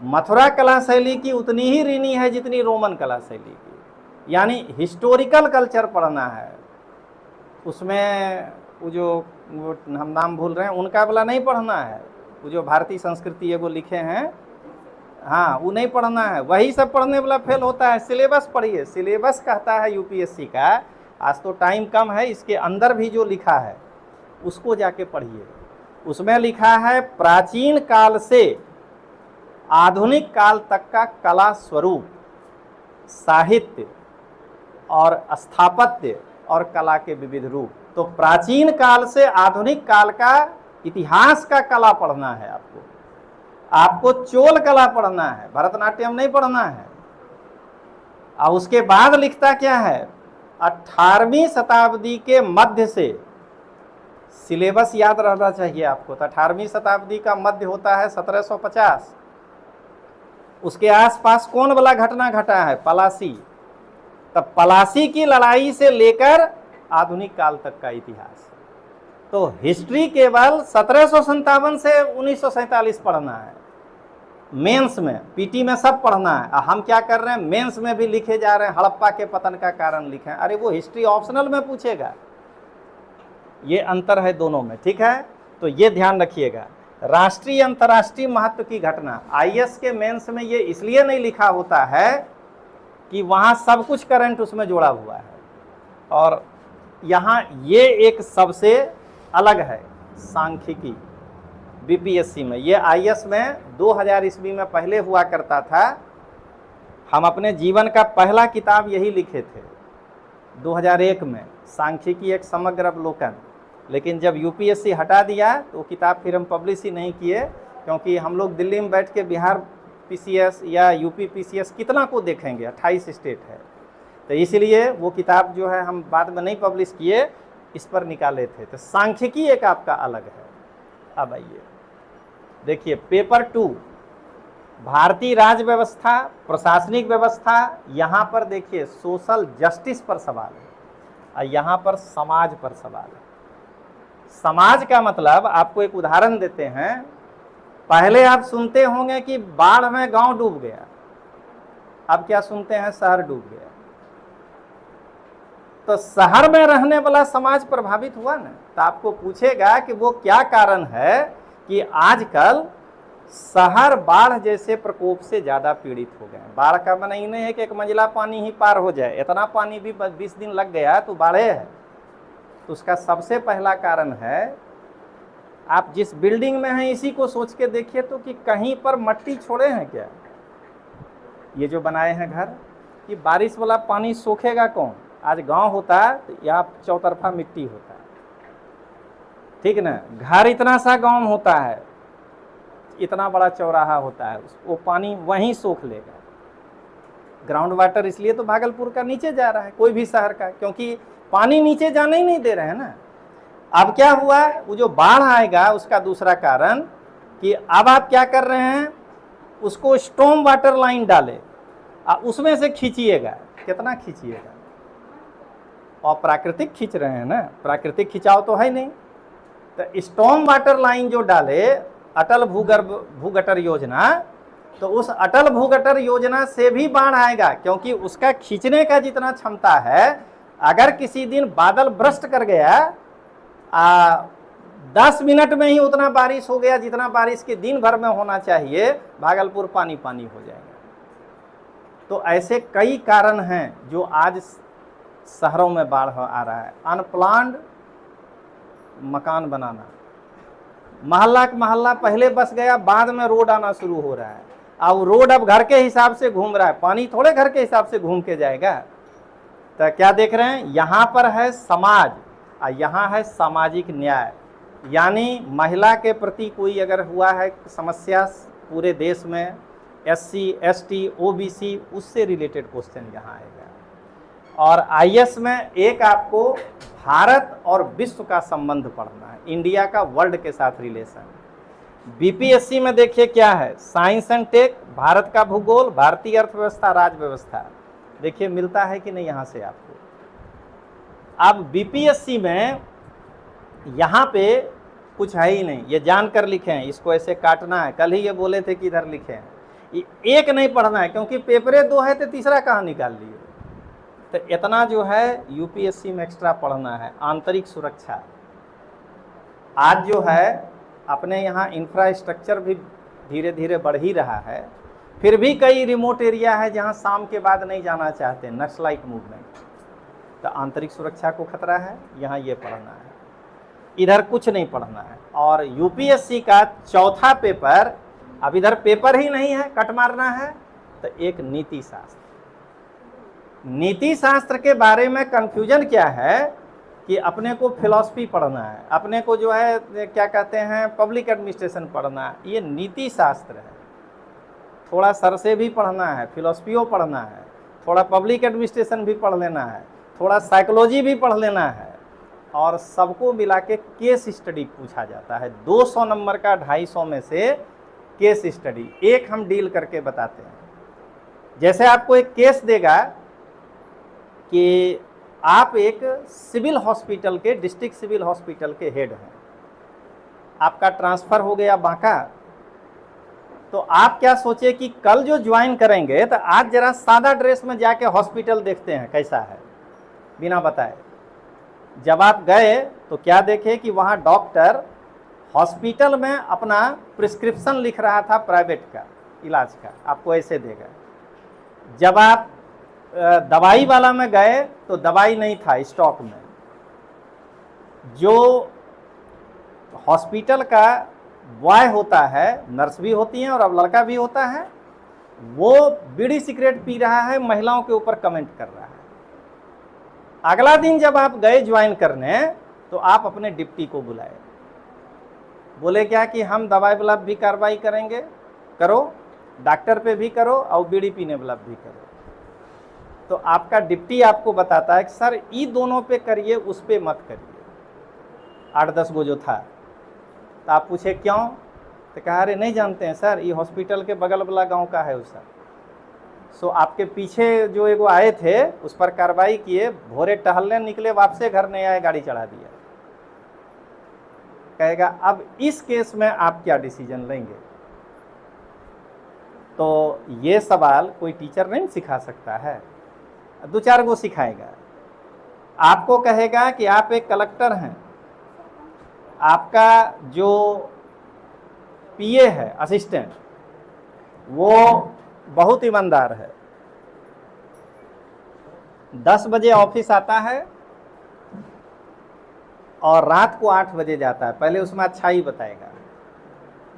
मथुरा कला शैली की उतनी ही ऋणी है जितनी रोमन कला शैली की, यानी हिस्टोरिकल कल्चर पढ़ना है। उसमें वो जो हम नाम भूल रहे हैं उनका वाला नहीं पढ़ना है, वो जो भारतीय संस्कृति वो लिखे हैं, हाँ वो नहीं पढ़ना है। वही सब पढ़ने वाला फेल होता है। सिलेबस पढ़िए, सिलेबस कहता है यूपीएससी का, आज तो टाइम कम है, इसके अंदर भी जो लिखा है उसको जाके पढ़िए। उसमें लिखा है प्राचीन काल से आधुनिक काल तक का कला स्वरूप, साहित्य और स्थापत्य और कला के विविध रूप। तो प्राचीन काल से आधुनिक काल का इतिहास का कला पढ़ना है आपको। आपको चोल कला पढ़ना है, भरतनाट्यम नहीं पढ़ना है। और उसके बाद लिखता क्या है, 18वीं शताब्दी के मध्य से, सिलेबस याद रहना चाहिए आपको। तो 18वीं शताब्दी का मध्य होता है 1750। उसके आसपास कौन वाला घटना घटा है, पलासी। तब पलासी की लड़ाई से लेकर आधुनिक काल तक का इतिहास। तो हिस्ट्री केवल 1757 से 1947 पढ़ना है मेंस में, पीटी में सब पढ़ना है। हम क्या कर रहे हैं, मेंस में भी लिखे जा रहे हैं, हड़प्पा के पतन का कारण लिखें। अरे वो हिस्ट्री ऑप्शनल में पूछेगा। ये अंतर है दोनों में, ठीक है। तो ये ध्यान रखिएगा। राष्ट्रीय अंतर्राष्ट्रीय महत्व की घटना, आईएएस के मेंस में ये इसलिए नहीं लिखा होता है कि वहाँ सब कुछ करंट उसमें जोड़ा हुआ है, और यहाँ ये एक सबसे अलग है सांख्यिकी बीपीएससी में। ये आईएएस में 2000 ईस्वी में पहले हुआ करता था। हम अपने जीवन का पहला किताब यही लिखे थे 2001 में, सांख्यिकी एक समग्र अवलोकन। लेकिन जब यूपीएससी हटा दिया तो वो किताब फिर हम पब्लिश ही नहीं किए, क्योंकि हम लोग दिल्ली में बैठ के बिहार पीसीएस या यूपी पीसीएस कितना को देखेंगे, 28 स्टेट है। तो इसलिए वो किताब जो है हम बाद में नहीं पब्लिश किए, इस पर निकाले थे। तो सांख्यिकी एक आपका अलग है। अब आइए देखिए पेपर 2, भारतीय राज्य व्यवस्था, प्रशासनिक व्यवस्था। यहाँ पर देखिए सोशल जस्टिस पर सवाल है और यहाँ पर समाज पर सवाल है। समाज का मतलब आपको एक उदाहरण देते हैं। पहले आप सुनते होंगे कि बाढ़ में गांव डूब गया, अब क्या सुनते हैं, शहर डूब गया। तो शहर में रहने वाला समाज प्रभावित हुआ ना। तो आपको पूछेगा कि वो क्या कारण है कि आजकल शहर बाढ़ जैसे प्रकोप से ज़्यादा पीड़ित हो गए। बाढ़ का माने ही नहीं है कि एक मंजिला पानी ही पार हो जाए, इतना पानी भी 20 दिन लग गया तो बाढ़े है। तो उसका सबसे पहला कारण है, आप जिस बिल्डिंग में हैं इसी को सोच के देखिए तो कि कहीं पर मट्टी छोड़े हैं क्या। ये जो बनाए हैं घर, कि बारिश वाला पानी सोखेगा कौन। आज गांव होता तो यहाँ चौतरफा मिट्टी होता है, ठीक ना। घर इतना सा गांव होता है, इतना बड़ा चौराहा होता है, वो पानी वहीं सोख लेगा। ग्राउंड वाटर इसलिए तो भागलपुर का नीचे जा रहा है, कोई भी शहर का, क्योंकि पानी नीचे जाने ही नहीं दे रहे हैं ना। अब क्या हुआ, वो जो बाढ़ आएगा उसका दूसरा कारण कि अब आप क्या कर रहे हैं, उसको स्टॉर्म वाटर लाइन डाले, उसमें से खींचिएगा, कितना खींचिएगा, और प्राकृतिक खींच रहे हैं ना, प्राकृतिक खिंचाव तो है नहीं। तो स्टॉर्म वाटर लाइन जो डाले, अटल भूगटर योजना, तो उस अटल भूगटर योजना से भी बाढ़ आएगा, क्योंकि उसका खींचने का जितना क्षमता है, अगर किसी दिन बादल ब्रस्ट कर गया, 10 मिनट में ही उतना बारिश हो गया जितना बारिश के दिन भर में होना चाहिए, भागलपुर पानी पानी हो जाएगा। तो ऐसे कई कारण हैं जो आज शहरों में बाढ़ आ रहा है। अनप्लान्ड मकान बनाना, मोहल्ला का मोहल्ला पहले बस गया, बाद में रोड आना शुरू हो रहा है। अब रोड अब घर के हिसाब से घूम रहा है, पानी थोड़े घर के हिसाब से घूम के जाएगा। तो क्या देख रहे हैं, यहाँ पर है समाज और यहाँ है सामाजिक न्याय, यानी महिला के प्रति कोई अगर हुआ है समस्या पूरे देश में, SC ST OBC, उससे रिलेटेड क्वेश्चन यहाँ आएगा। और IS में एक आपको भारत और विश्व का संबंध पढ़ना है, इंडिया का वर्ल्ड के साथ रिलेशन। BPSC में देखिए क्या है, साइंस एंड टेक, भारत का भूगोल, भारतीय अर्थव्यवस्था, राज व्यवस्था। देखिए मिलता है कि नहीं यहाँ से आपको। अब BPSC में यहाँ पे कुछ है ही नहीं, ये जानकर लिखे हैं, इसको ऐसे काटना है। कल ही ये बोले थे कि इधर लिखे हैं, ये एक नहीं पढ़ना है, क्योंकि पेपरे 2 है तो तीसरा कहाँ निकाल लिए। तो इतना जो है UPSC में एक्स्ट्रा पढ़ना है। आंतरिक सुरक्षा, आज जो है अपने यहाँ इंफ्रास्ट्रक्चर भी धीरे धीरे बढ़ ही रहा है, फिर भी कई रिमोट एरिया है जहाँ शाम के बाद नहीं जाना चाहते, नक्सलाइट मूवमेंट। तो आंतरिक सुरक्षा को खतरा है, यहाँ ये पढ़ना है, इधर कुछ नहीं पढ़ना है। और UPSC का चौथा पेपर, अब इधर पेपर ही नहीं है, कट मारना है, तो एक नीति शास्त्र। नीति शास्त्र के बारे में कंफ्यूजन क्या है कि अपने को फिलॉसफी पढ़ना है, अपने को जो है क्या कहते हैं पब्लिक एडमिनिस्ट्रेशन पढ़ना है, ये नीति शास्त्र है। थोड़ा सर से भी पढ़ना है, फिलॉसफियों पढ़ना है, थोड़ा पब्लिक एडमिनिस्ट्रेशन भी पढ़ लेना है, थोड़ा साइकोलॉजी भी पढ़ लेना है, और सबको मिला के केस स्टडी पूछा जाता है। 200 नंबर का 250 में से केस स्टडी एक हम डील करके बताते हैं। जैसे आपको एक केस देगा कि आप एक सिविल हॉस्पिटल के, डिस्ट्रिक्ट सिविल हॉस्पिटल के हेड हैं, आपका ट्रांसफ़र हो गया बांका, तो आप क्या सोचे कि कल जो ज्वाइन करेंगे तो आज जरा सादा ड्रेस में जाके हॉस्पिटल देखते हैं कैसा है, बिना बताए। जब आप गए तो क्या देखे कि वहाँ डॉक्टर हॉस्पिटल में अपना प्रिस्क्रिप्शन लिख रहा था प्राइवेट का इलाज का, आपको ऐसे देगा। जब आप दवाई वाला में गए तो दवाई नहीं था स्टॉक में। जो हॉस्पिटल का बॉय होता है, नर्स भी होती हैं और अब लड़का भी होता है, वो बीड़ी सिगरेट पी रहा है, महिलाओं के ऊपर कमेंट कर रहा है। अगला दिन जब आप गए ज्वाइन करने तो आप अपने डिप्टी को बुलाए, बोले क्या कि हम दवाई वाला भी कार्रवाई करेंगे, करो, डॉक्टर पे भी करो और बीड़ी पीने वाला भी करो। तो आपका डिप्टी आपको बताता है कि सर ये दोनों पे करिए, उस पे मत करिए। 8-10 गो जो था, तो आप पूछे क्यों, तो कहा अरे नहीं जानते हैं सर, ये हॉस्पिटल के बगल वाला गांव का है सर। सो आपके पीछे जो एगो आए थे उस पर कार्रवाई किए, भोरे टहलने निकले, वापसे घर नहीं आए, गाड़ी चढ़ा दिया। कहेगा अब इस केस में आप क्या डिसीजन लेंगे। तो ये सवाल कोई टीचर नहीं सिखा सकता है, 2-4 गो सिखाएगा। आपको कहेगा कि आप एक कलेक्टर हैं, आपका जो PA है असिस्टेंट, वो बहुत ईमानदार है, 10 बजे ऑफिस आता है और रात को 8 बजे जाता है। पहले उसमें अच्छा ही बताएगा,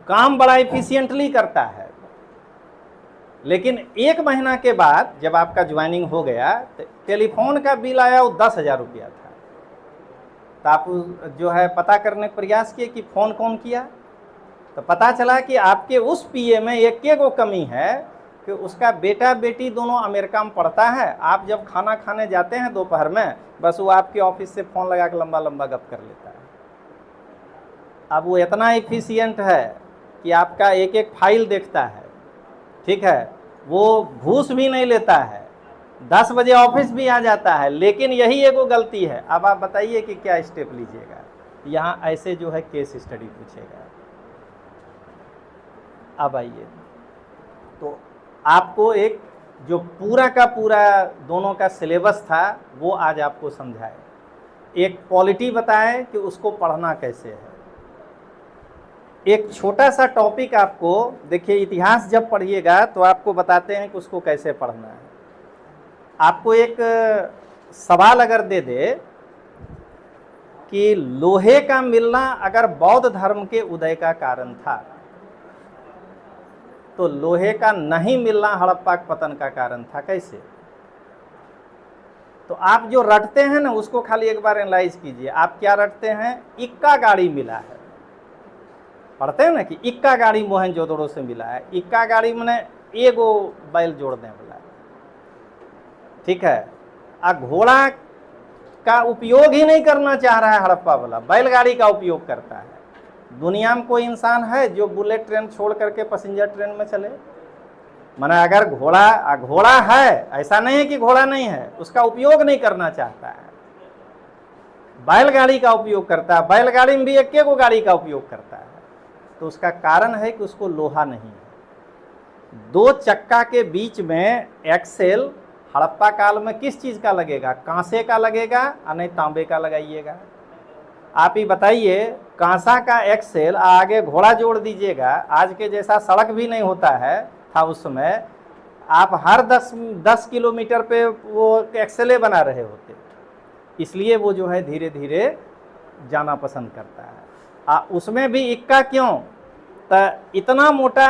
काम बड़ा एफिशिएंटली करता है। लेकिन 1 महीना के बाद जब आपका ज्वाइनिंग हो गया तो टेलीफोन का बिल आया, वो 10,000 रुपया था। तो आप जो है पता करने का प्रयास किए कि फ़ोन कौन किया, तो पता चला कि आपके उस PA में एक गो कमी है कि उसका बेटा बेटी दोनों अमेरिका में पढ़ता है, आप जब खाना खाने जाते हैं दोपहर में, बस वो आपके ऑफिस से फ़ोन लगा के लंबा लंबा गप कर लेता है। अब वो इतना एफिशिएंट है कि आपका एक एक फाइल देखता है, ठीक है, वो घूस भी नहीं लेता है, 10 बजे ऑफिस भी आ जाता है, लेकिन यही एगो गलती है। अब आप बताइए कि क्या स्टेप लीजिएगा। यहाँ ऐसे जो है केस स्टडी पूछेगा। अब आइए, तो आपको एक जो पूरा का पूरा दोनों का सिलेबस था वो आज आपको समझाए, एक पॉलिटी बताए कि उसको पढ़ना कैसे है। एक छोटा सा टॉपिक आपको, देखिए इतिहास जब पढ़िएगा तो आपको बताते हैं कि उसको कैसे पढ़ना है। आपको एक सवाल अगर दे दे कि लोहे का मिलना अगर बौद्ध धर्म के उदय का कारण था, तो लोहे का नहीं मिलना हड़प्पा के पतन का कारण था, कैसे? तो आप जो रटते हैं ना उसको खाली एक बार एनालाइज कीजिए। आप क्या रटते हैं? इक्का गाड़ी मिला है, पढ़ते हैं ना कि इक्का गाड़ी मोहनजोदड़ो से मिला है। इक्का गाड़ी मैंने एगो बैल जोड़ दें बोला, ठीक है। घोड़ा का उपयोग ही नहीं करना चाह रहा है हड़प्पा वाला, बैलगाड़ी का उपयोग करता है। दुनिया में कोई इंसान है जो बुलेट ट्रेन छोड़ करके पैसेंजर ट्रेन में चले? माने अगर घोड़ा है, ऐसा नहीं है कि घोड़ा नहीं है, उसका उपयोग नहीं करना चाहता है, बैलगाड़ी का उपयोग करता है। बैलगाड़ी में भी एक गो गाड़ी का उपयोग करता है, तो उसका कारण है कि उसको लोहा नहीं है। 2 चक्का के बीच में एक्सेल हड़प्पा काल में किस चीज़ का लगेगा? कांसे का लगेगा, और नहीं तांबे का लगाइएगा। आप ही बताइए, कांसा का एक्सेल आगे घोड़ा जोड़ दीजिएगा, आज के जैसा सड़क भी नहीं होता है था उस समय, आप हर 10 किलोमीटर पे वो एक्सेले बना रहे होते, इसलिए वो जो है धीरे धीरे जाना पसंद करता है। उसमें भी इक्का क्यों? तो इतना मोटा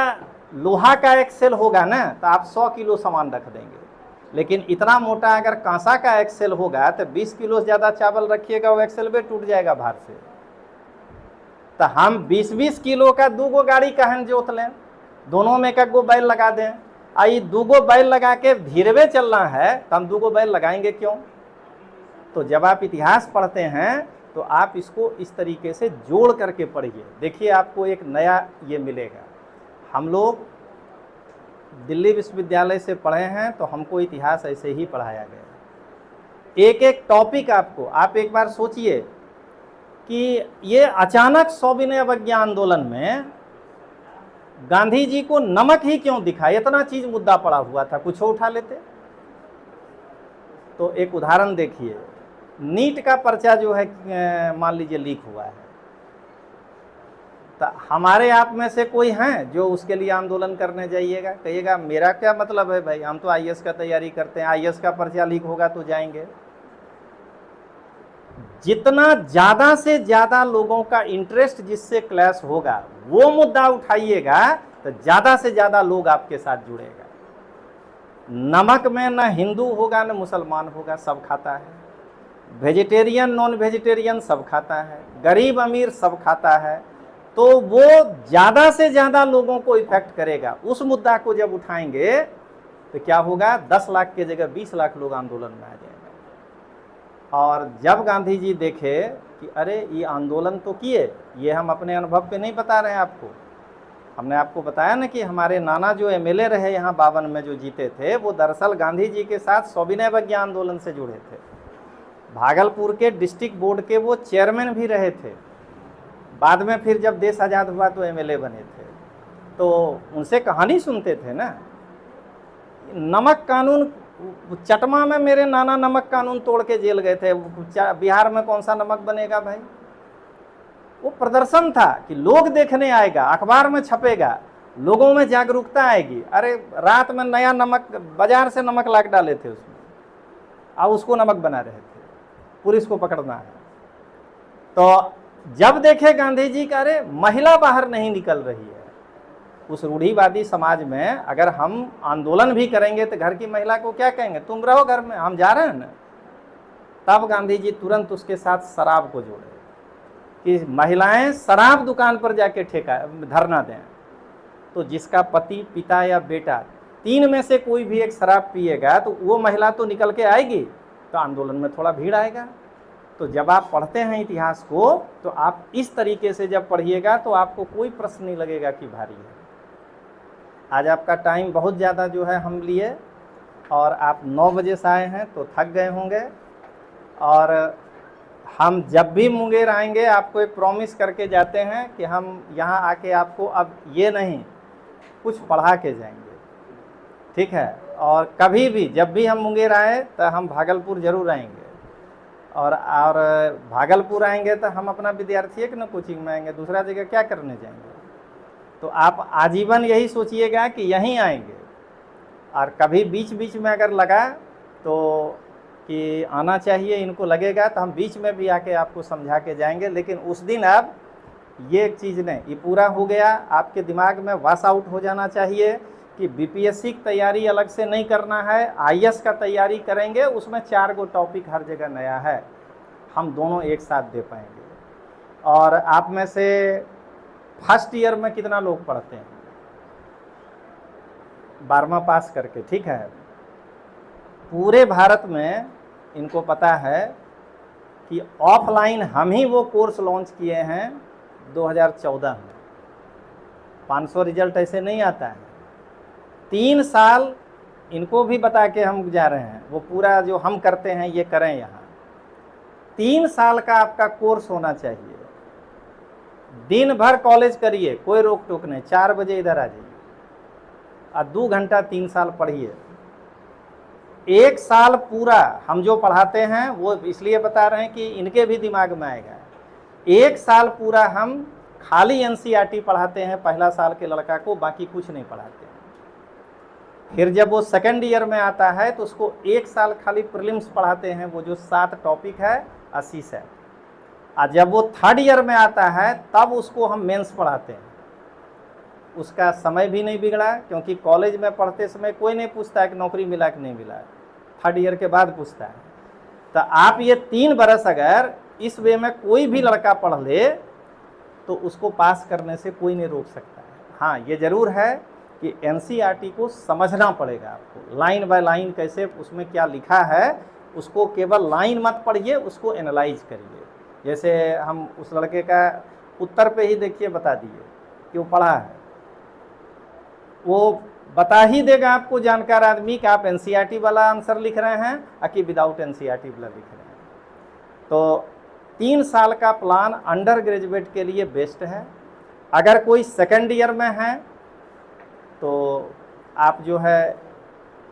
लोहा का एक्सेल होगा ना तो आप 100 किलो सामान रख देंगे, लेकिन इतना मोटा अगर कांसा का एक्सेल होगा तो 20 किलो से ज़्यादा चावल रखिएगा, वो एक्सेल भी टूट जाएगा बाहर से। तो हम 20-20 किलो का 2 गो गाड़ी कहन जोत लें, दोनों में 1 गो बैल लगा दें। आई 2 गो बैल लगा के धीरे चलना है तो हम 2 गो बैल लगाएंगे क्यों? तो जब आप इतिहास पढ़ते हैं तो आप इसको इस तरीके से जोड़ करके पढ़िए। देखिए आपको एक नया ये मिलेगा। हम लोग दिल्ली विश्वविद्यालय से पढ़े हैं तो हमको इतिहास ऐसे ही पढ़ाया गया। एक एक टॉपिक आपको, आप एक बार सोचिए कि ये अचानक सविनय अवज्ञा आंदोलन में गांधी जी को नमक ही क्यों दिखा? इतना चीज मुद्दा पड़ा हुआ था, कुछ उठा लेते। तो एक उदाहरण देखिए, नीट का पर्चा जो है मान लीजिए लीक हुआ है, तो हमारे आप में से कोई हैं जो उसके लिए आंदोलन करने जाइएगा? कहिएगा मेरा क्या मतलब है भाई, हम तो आईएएस का तैयारी करते हैं, आईएएस का पर्चा लीक होगा तो जाएंगे। जितना ज़्यादा से ज़्यादा लोगों का इंटरेस्ट जिससे क्लैश होगा वो मुद्दा उठाइएगा तो ज़्यादा से ज़्यादा लोग आपके साथ जुड़ेगा। नमक में न हिंदू होगा न मुसलमान होगा, सब खाता है। वेजिटेरियन नॉन वेजिटेरियन सब खाता है, गरीब अमीर सब खाता है। तो वो ज़्यादा से ज़्यादा लोगों को इफेक्ट करेगा। उस मुद्दा को जब उठाएंगे तो क्या होगा, 10 लाख की जगह 20 लाख लोग आंदोलन में आ जाएंगे। और जब गांधी जी देखे कि अरे ये आंदोलन तो किए, ये हम अपने अनुभव पे नहीं बता रहे हैं आपको, हमने आपको बताया ना कि हमारे नाना जो एमएलए रहे यहाँ 52 में जो जीते थे, वो दरअसल गांधी जी के साथ सविनय अवज्ञा आंदोलन से जुड़े थे। भागलपुर के डिस्ट्रिक्ट बोर्ड के वो चेयरमैन भी रहे थे, बाद में फिर जब देश आज़ाद हुआ तो एमएलए बने थे। तो उनसे कहानी सुनते थे ना, नमक कानून, चटमा में मेरे नाना नमक कानून तोड़ के जेल गए थे, बिहार में कौन सा नमक बनेगा भाई? वो प्रदर्शन था कि लोग देखने आएगा, अखबार में छपेगा, लोगों में जागरूकता आएगी। अरे रात में नया नमक बाजार से नमक ला डाले थे उसमें, और उसको नमक बना रहे थे, पुलिस को पकड़ना है। तो जब देखे गांधी जी का अरे महिला बाहर नहीं निकल रही है, उस रूढ़िवादी समाज में अगर हम आंदोलन भी करेंगे तो घर की महिला को क्या कहेंगे, तुम रहो घर में, हम जा रहे हैं ना। तब गांधी जी तुरंत उसके साथ शराब को जोड़े कि महिलाएं शराब दुकान पर जाके ठेका धरना दें। तो जिसका पति, पिता या बेटा 3 में से कोई भी एक शराब पिएगा तो वो महिला तो निकल के आएगी, तो आंदोलन में थोड़ा भीड़ आएगा। तो जब आप पढ़ते हैं इतिहास को तो आप इस तरीके से जब पढ़िएगा तो आपको कोई प्रश्न नहीं लगेगा कि भारी है। आज आपका टाइम बहुत ज़्यादा जो है हम लिए, और आप 9 बजे से आए हैं तो थक गए होंगे। और हम जब भी मुंगेर आएंगे आपको एक प्रॉमिस करके जाते हैं कि हम यहाँ आके आपको अब ये नहीं कुछ पढ़ा के जाएंगे, ठीक है। और कभी भी जब भी हम मुंगेर आए तो हम भागलपुर ज़रूर आएंगे, और भागलपुर आएंगे तो हम अपना विद्यार्थी के ना कोचिंग में आएंगे, दूसरा जगह क्या करने जाएंगे। तो आप आजीवन यही सोचिएगा कि यहीं आएंगे, और कभी बीच बीच में अगर लगा तो कि आना चाहिए, इनको लगेगा तो हम बीच में भी आके आपको समझा के जाएंगे। लेकिन उस दिन आप ये एक चीज़ नहीं, ये पूरा हो गया, आपके दिमाग में वॉश आउट हो जाना चाहिए कि बीपीएससी की तैयारी अलग से नहीं करना है, आईएएस का तैयारी करेंगे, उसमें 4 गो टॉपिक हर जगह नया है, हम दोनों एक साथ दे पाएंगे। और आप में से फर्स्ट ईयर में कितना लोग पढ़ते हैं 12वां पास करके, ठीक है। पूरे भारत में इनको पता है कि ऑफलाइन हम ही वो कोर्स लॉन्च किए हैं 2014 में। 500 रिजल्ट ऐसे नहीं आता है, 3 साल इनको भी बता के हम जा रहे हैं, वो पूरा जो हम करते हैं ये करें यहाँ। 3 साल का आपका कोर्स होना चाहिए, दिन भर कॉलेज करिए, कोई रोक टोक नहीं, 4 बजे इधर आ जाइए और 2 घंटा 3 साल पढ़िए। 1 साल पूरा हम जो पढ़ाते हैं वो इसलिए बता रहे हैं कि इनके भी दिमाग में आएगा। 1 साल पूरा हम खाली एनसीईआरटी पढ़ाते हैं पहला साल के लड़का को, बाकी कुछ नहीं पढ़ाते हैं। फिर जब वो सेकेंड ईयर में आता है तो उसको 1 साल खाली प्रीलिम्स पढ़ाते हैं, वो जो 7 टॉपिक है 80 से। और जब वो थर्ड ईयर में आता है तब उसको हम मेंस पढ़ाते हैं। उसका समय भी नहीं बिगड़ा, क्योंकि कॉलेज में पढ़ते समय कोई नहीं पूछता है कि नौकरी मिला कि नहीं मिला, थर्ड ईयर के बाद पूछता है। तो आप ये 3 बरस अगर इस वे में कोई भी लड़का पढ़ ले तो उसको पास करने से कोई नहीं रोक सकता है। हाँ, ये ज़रूर है कि एनसीईआरटी को समझना पड़ेगा आपको, लाइन बाय लाइन कैसे उसमें क्या लिखा है, उसको केवल लाइन मत पढ़िए, उसको एनालाइज करिए। जैसे हम उस लड़के का उत्तर पे ही देखिए बता दिए कि वो पढ़ा है, वो बता ही देगा आपको जानकार आदमी कि आप एनसीईआरटी वाला आंसर लिख रहे हैं या कि विदाउट एनसीईआरटी वाला लिख रहे हैं। तो 3 साल का प्लान अंडर ग्रेजुएट के लिए बेस्ट है। अगर कोई सेकेंड ईयर में है तो आप जो है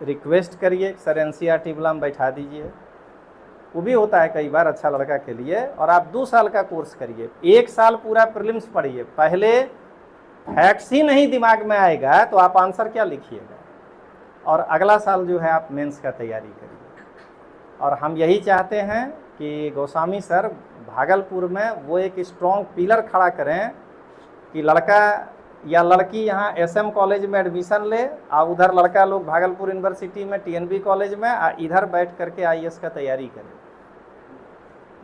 रिक्वेस्ट करिए सर एनसीईआरटी वाला में बैठा दीजिए, वो भी होता है कई बार अच्छा लड़का के लिए। और आप 2 साल का कोर्स करिए, 1 साल पूरा प्रीलिम्स पढ़िए। पहले फैक्ट्स ही नहीं दिमाग में आएगा तो आप आंसर क्या लिखिएगा, और अगला साल जो है आप मेंस का तैयारी करिए। और हम यही चाहते हैं कि गोस्वामी सर भागलपुर में वो एक स्ट्रॉन्ग पिलर खड़ा करें कि लड़का या लड़की यहाँ एसएम कॉलेज में एडमिशन ले, और उधर लड़का लोग भागलपुर यूनिवर्सिटी में टीएनबी कॉलेज में, और इधर बैठ करके आईएएस का तैयारी करें।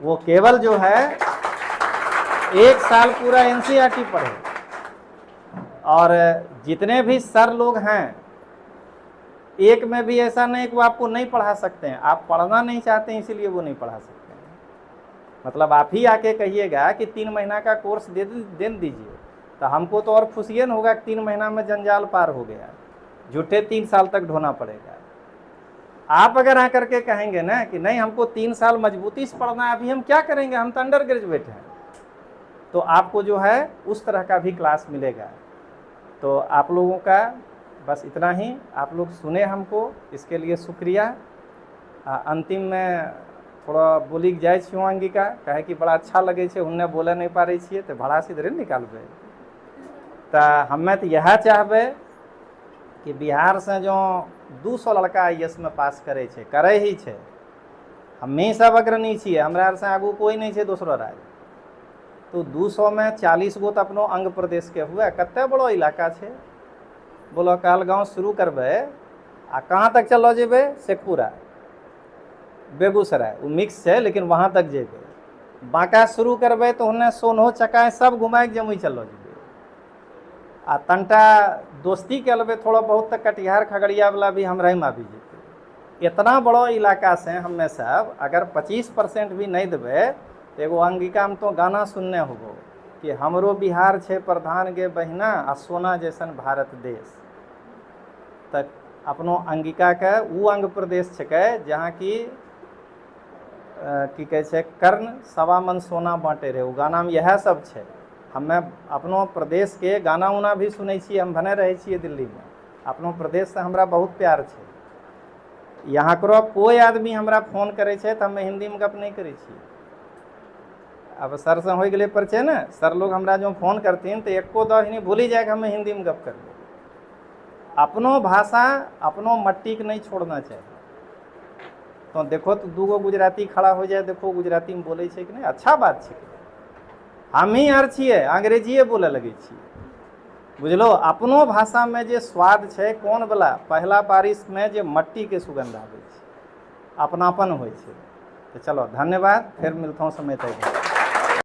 वो केवल जो है 1 साल पूरा एनसीईआरटी पढ़े। और जितने भी सर लोग हैं, एक में भी ऐसा नहीं कि वो आपको नहीं पढ़ा सकते हैं, आप पढ़ना नहीं चाहते हैं इसीलिए वो नहीं पढ़ा सकते हैं। मतलब आप ही आके कहिएगा कि 3 महीना का कोर्स दे दीजिए, तो हमको तो और खुशियन होगा कि 3 महीना में जंजाल पार हो गया, झूठे 3 साल तक ढोना पड़ेगा। आप अगर आकर के कहेंगे ना कि नहीं हमको 3 साल मजबूती से पढ़ना है, अभी हम क्या करेंगे, हम तो अंडर ग्रेजुएट हैं, तो आपको जो है उस तरह का भी क्लास मिलेगा। तो आप लोगों का बस इतना ही, आप लोग सुने हमको, इसके लिए शुक्रिया। अंतिम में थोड़ा बोली जाए शिवांगी का कहे कि बड़ा अच्छा लगे छे, उन्हें बोले नहीं पा रही छे तो भाड़ा से इधरे निकालबे। तो हमें तो यह चाहबे कि बिहार से जो 200 लड़का आईएएस में पास करे छे, करे ही छे, हमें सब अग्रणी छिए, हमरा से आगू कोई नहीं छे दूसरो राज्य। तो 200 में 40 गो तो अपनो अंग प्रदेश के हुए, कते बड़ो इलाका छे। बोलो काल गाँव शुरू करबे आ कहाँ तक चलो जेबे, शेखपुरा बेगूसराय वो मिक्स है लेकिन वहाँ तक जेबे। बाँका शुरू करबे तो उन्हें सोनहो चकाए सब घुमाए जमुई चलो जेबे। आ तनटा दोस्ती के अलबे थोड़ा बहुत तक कटिहार खगड़िया वाला भी हमरा में आबि जेतै। इतना बड़ो इलाका से हमें सब अगर 25% भी नहीं देबै तो एगो अंगिका में तो गाना सुनने होबो कि हमरो बिहार छे प्रधान गे बहिना आ सोना जैसन भारत देश। तक अपनो अंगिका के उ अंग प्रदेश छकै जहाँ की कहे छै कर्ण सवा मन सोना बांटे रहे, उ गाना में यह सब छै। हमें अपनो प्रदेश के गाना उना भी सुनै छियै, हम भने रहै छियै दिल्ली में, अपनो प्रदेश से हमरा बहुत प्यार छै। यहाँ करो कोई आदमी हमरा फोन करे छै तो हमें हिंदी में गप नहीं करे छियै। अब सर से हो गए परिचय ना, सर लोग हमरा जो फोन करतीन तो एको दही भूली जाए कि हमें हिंदी में गप कर ले। अपनो भाषा अपनो मट्टी के नहीं छोड़ना चाहिए। तो देखो तो दूगो गुजराती खड़ा हो जाए, देखो गुजराती में बोले कि नहीं, अच्छा बात है। हम ही आर छिए अंग्रेजीए बोले लगे छिए, बुझलो। अपनो भाषा में जे स्वाद है कौन वाला, पहला बारिश में जे मट्टी के सुगंध आवे छै, अपनापन होइ छै। तो चलो धन्यवाद, फिर मिलता हूँ समय तक।